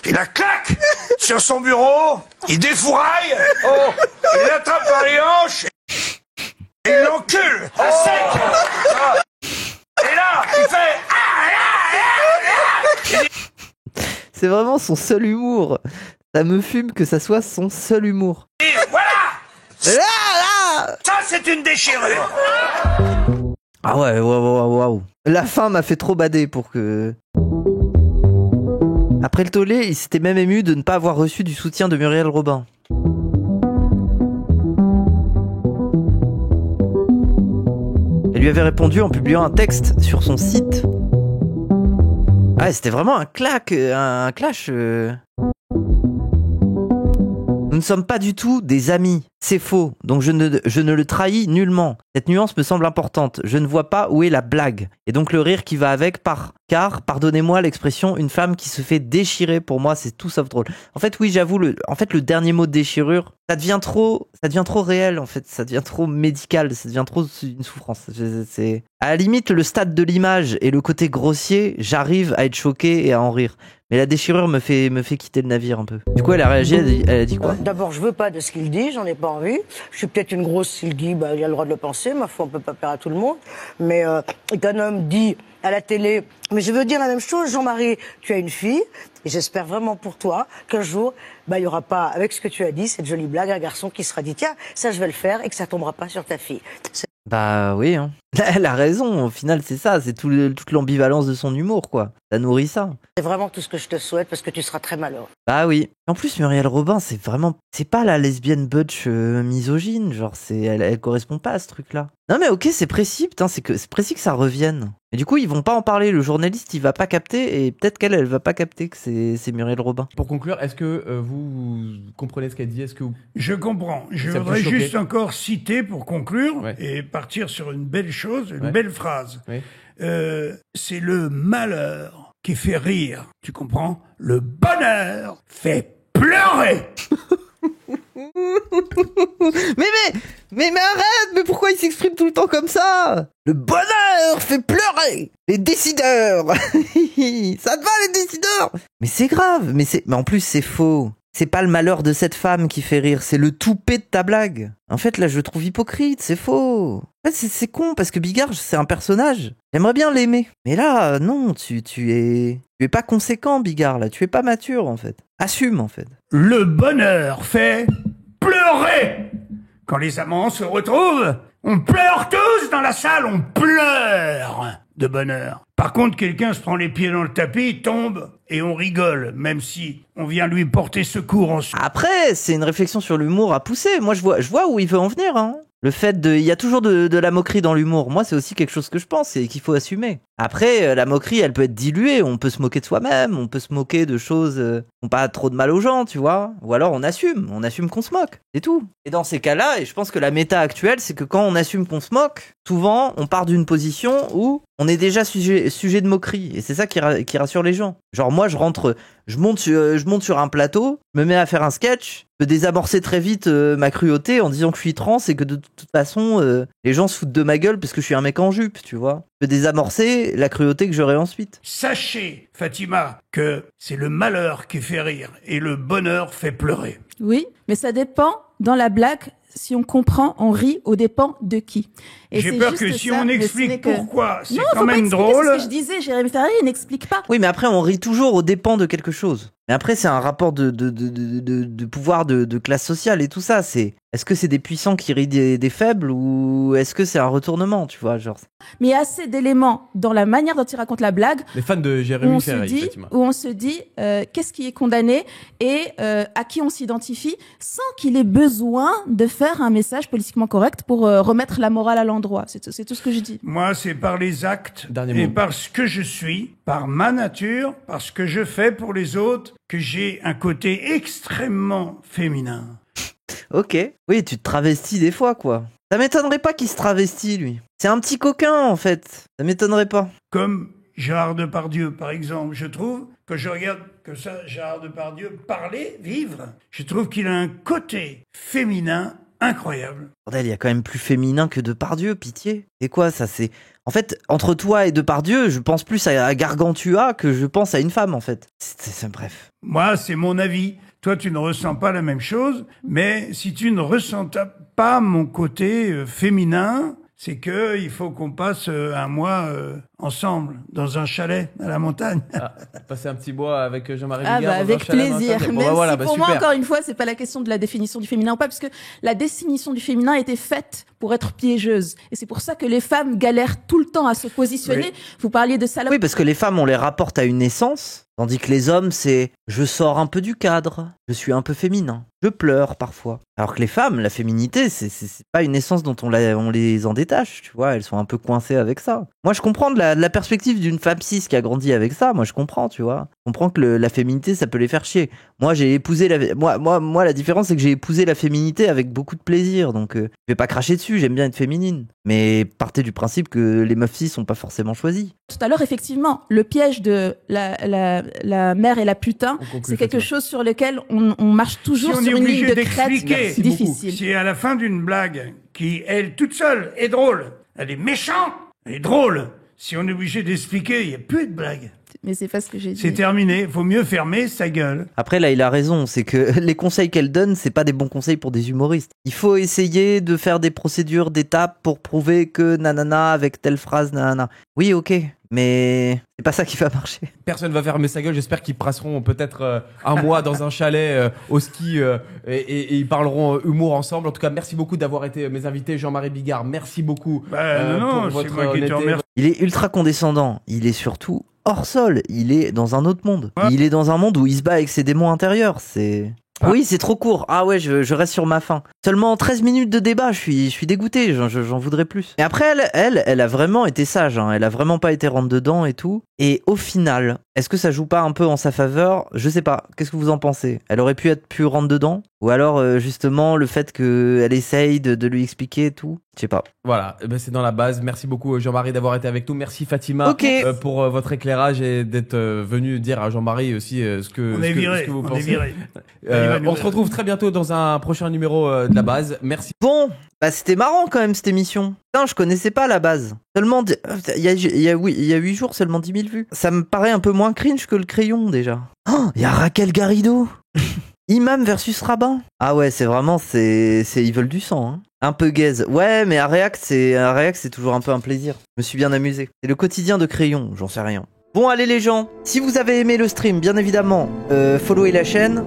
il la claque sur son bureau, il défouraille, il l'attrape par les hanches, et il l'encule à sec. Et là, il fait... C'est vraiment son seul humour. Ça me fume que ça soit son seul humour. Et voilà. Ça, c'est une déchirure. Ah ouais, waouh. La fin m'a fait trop bader pour que... Après le tollé, il s'était même ému de ne pas avoir reçu du soutien de Muriel Robin. Elle lui avait répondu en publiant un texte sur son site. Ah, c'était vraiment un clash. Nous ne sommes pas du tout des amis. C'est faux, donc je ne le trahis nullement. Cette nuance me semble importante. Je ne vois pas où est la blague. Et donc le rire qui va avec, car, pardonnez-moi l'expression, une femme qui se fait déchirer, pour moi, c'est tout sauf drôle. En fait, oui, j'avoue, le dernier mot de déchirure, ça devient trop réel, en fait. Ça devient trop médical, ça devient trop une souffrance. C'est à la limite, le stade de l'image et le côté grossier, j'arrive à être choqué et à en rire. Mais la déchirure me fait quitter le navire un peu. Du coup, elle a réagi, elle a dit quoi ? D'abord, je veux pas de ce qu'il dit, j'en ai pas envie. Je suis peut-être une grosse s'il dit, il a le droit de le penser, ma foi, on peut pas plaire à tout le monde. Mais qu'un homme dit à la télé, mais je veux dire la même chose, Jean-Marie, tu as une fille, et j'espère vraiment pour toi qu'un jour, il y aura pas, avec ce que tu as dit, cette jolie blague, un garçon qui sera dit, tiens, ça je vais le faire, et que ça tombera pas sur ta fille. Bah oui, hein. Elle a raison, au final c'est ça, c'est toute l'ambivalence de son humour, quoi. Ça nourrit ça. C'est vraiment tout ce que je te souhaite, parce que tu seras très malheureux. Bah oui. En plus, Muriel Robin, c'est pas la lesbienne butch misogyne, genre elle correspond pas à ce truc-là. Non mais ok, c'est précis, putain, c'est précis que ça revienne. Mais du coup, ils vont pas en parler, le journaliste il va pas capter, et peut-être qu'elle va pas capter que c'est Muriel Robin. Pour conclure, est-ce que vous comprenez ce qu'elle dit ? Est-ce que vous... Je comprends. Je Ça voudrais peut choquer. juste encore citer pour conclure Ouais. et partir sur une belle chose, une Ouais. belle phrase. Oui. C'est le malheur qui fait rire. Tu comprends ? Le bonheur fait pleurer. Mais arrête, mais pourquoi il s'exprime tout le temps comme ça ? Le bonheur fait pleurer les décideurs. Ça te va les décideurs ? Mais c'est grave, mais en plus c'est faux. C'est pas le malheur de cette femme qui fait rire, c'est le toupet de ta blague. En fait, là, je le trouve hypocrite, c'est faux. En fait, c'est con, parce que Bigard, c'est un personnage. J'aimerais bien l'aimer. Mais là, non, tu es pas conséquent, Bigard, là. Tu es pas mature, en fait. Assume, en fait. Le bonheur fait pleurer. Quand les amants se retrouvent, on pleure tous dans la salle, on pleure de bonheur. Par contre, quelqu'un se prend les pieds dans le tapis, tombe, et on rigole, même si on vient lui porter secours en Après, c'est une réflexion sur l'humour à pousser. Moi, je vois où il veut en venir, hein. Le fait il y a toujours de la moquerie dans l'humour. Moi, c'est aussi quelque chose que je pense et qu'il faut assumer. Après, la moquerie, elle peut être diluée. On peut se moquer de soi-même. On peut se moquer de choses qui n'ont pas trop de mal aux gens, tu vois. Ou alors, on assume qu'on se moque. C'est tout. Et dans ces cas-là, et je pense que la méta actuelle, c'est que quand on assume qu'on se moque, souvent, on part d'une position où on est déjà sujet de moquerie. Et c'est ça qui rassure les gens. Genre, moi, je monte sur un plateau, je me mets à faire un sketch, je peux désamorcer très vite ma cruauté en disant que je suis trans et que de toute façon, les gens se foutent de ma gueule parce que je suis un mec en jupe, tu vois. Je peux désamorcer la cruauté que j'aurai ensuite. Sachez, Fatima, que c'est le malheur qui fait rire et le bonheur fait pleurer. Oui, mais ça dépend dans la blague. Si on comprend, on rit aux dépens de qui. Et j'ai c'est peur juste que si ça, on mais explique ce n'est pourquoi, c'est non, quand faut même pas expliquer drôle. ce que je disais, Jérémy Ferrari, il n'explique pas. Oui, mais après, on rit toujours aux dépens de quelque chose. Mais après, c'est un rapport de pouvoir, de classe sociale et tout ça. Est-ce que c'est des puissants qui rient des faibles ou est-ce que c'est un retournement, tu vois, genre. Mais il y a assez d'éléments dans la manière dont il raconte la blague. Les fans de Jérémy Ferrari, Fatima. Où on se dit qu'est-ce qui est condamné et à qui on s'identifie sans qu'il ait besoin de faire un message politiquement correct pour remettre la morale à l'endroit. C'est tout ce que je dis. Moi, c'est par les actes Dernier et mot. par ce que je suis, par ma nature, par ce que je fais pour les autres, que j'ai un côté extrêmement féminin. Ok. Oui, tu te travestis des fois, quoi. Ça m'étonnerait pas qu'il se travestit, lui. C'est un petit coquin, en fait. Ça m'étonnerait pas. Comme Gérard Depardieu, par exemple. Je trouve, que je regarde comme ça Gérard Depardieu parler, vivre, je trouve qu'il a un côté féminin incroyable. Bordel, il y a quand même plus féminin que Depardieu, pitié. Et quoi, ça, c'est... En fait, entre toi et Depardieu, je pense plus à Gargantua que je pense à une femme, en fait. Bref. Moi, c'est mon avis. Toi, tu ne ressens pas la même chose, mais si tu ne ressens pas mon côté féminin, c'est que il faut qu'on passe un mois ensemble dans un chalet à la montagne. Passer un petit bois avec Jean-Marie Ah Bigard. bah avec plaisir. Bon, Même voilà, si pour moi, super. encore une fois, c'est pas la question de la définition du féminin ou pas, parce que la définition du féminin a été faite pour être piégeuse. Et c'est pour ça que les femmes galèrent tout le temps à se positionner. Oui. Vous parliez de salope. Oui, parce que les femmes, on les rapporte à une naissance, tandis que les hommes, c'est je sors un peu du cadre, je suis un peu féminin, je pleure parfois. Alors que les femmes, la féminité, c'est pas une naissance dont on les en détache, tu vois, elles sont un peu coincées avec ça. Moi, je comprends de la perspective d'une femme cis qui a grandi avec ça, moi je comprends, tu vois. Je comprends que la féminité, ça peut les faire chier. Moi, j'ai épousé moi, la différence, c'est que j'ai épousé la féminité avec beaucoup de plaisir, donc je vais pas cracher dessus, j'aime bien être féminine. Mais partez du principe que les meufs cis sont pas forcément choisies. Tout à l'heure, effectivement, le piège de la mère et la putain, c'est quelque chose sur lequel on marche toujours Si on est sur une ligne obligé de crête d'expliquer, difficile. si à la fin d'une blague, qui, elle, toute seule, est drôle, elle est méchante, elle est drôle, si on est obligé d'expliquer, il n'y a plus de blague. Mais c'est pas ce que j'ai dit. C'est terminé, vaut mieux fermer sa gueule. Après, là, il a raison, c'est que les conseils qu'elle donne, c'est pas des bons conseils pour des humoristes. Il faut essayer de faire des procédures d'étapes pour prouver que nanana, avec telle phrase, nanana. Oui, ok, mais c'est pas ça qui va marcher. Personne va fermer sa gueule. J'espère qu'ils passeront peut-être un mois dans un chalet au ski et ils parleront humour ensemble. En tout cas, merci beaucoup d'avoir été mes invités. Jean-Marie Bigard, merci beaucoup Non, pour c'est votre moi qui te honnêteté. remercie. Il est ultra condescendant, il est surtout hors sol, il est dans un autre monde. Il est dans un monde où il se bat avec ses démons intérieurs, c'est... Oui, c'est trop court. Ah ouais, je reste sur ma faim. Seulement 13 minutes de débat, je suis dégoûté, j'en voudrais plus. Mais après, elle a vraiment été sage, hein. Elle a vraiment pas été rentre dedans et tout. Et au final, est-ce que ça joue pas un peu en sa faveur? Je sais pas. Qu'est-ce que vous en pensez? Elle aurait pu être plus rentre dedans? Ou alors, justement, le fait qu'elle essaye de lui expliquer et tout? Je sais pas. Voilà, eh ben, c'est dans la base. Merci beaucoup Jean-Marie d'avoir été avec nous. Merci Fatima Ok. pour votre éclairage et d'être venu dire à Jean-Marie aussi ce que vous On est pensez. viré. On se retrouve très bientôt dans un prochain numéro de la base. Merci. Bon, bah c'était marrant quand même cette émission. Putain, je connaissais pas la base. Seulement, il y a 8 jours, seulement 10 000 vues. Ça me paraît un peu moins cringe que le crayon déjà. Oh, il y a Raquel Garrido. Imam versus Rabbin. Ah ouais, c'est vraiment, ils veulent du sang, hein. Un peu gaze. Ouais, mais un réact, c'est toujours un peu un plaisir. Je me suis bien amusé. C'est le quotidien de crayon, j'en sais rien. Bon, allez les gens, si vous avez aimé le stream, bien évidemment, followez la chaîne,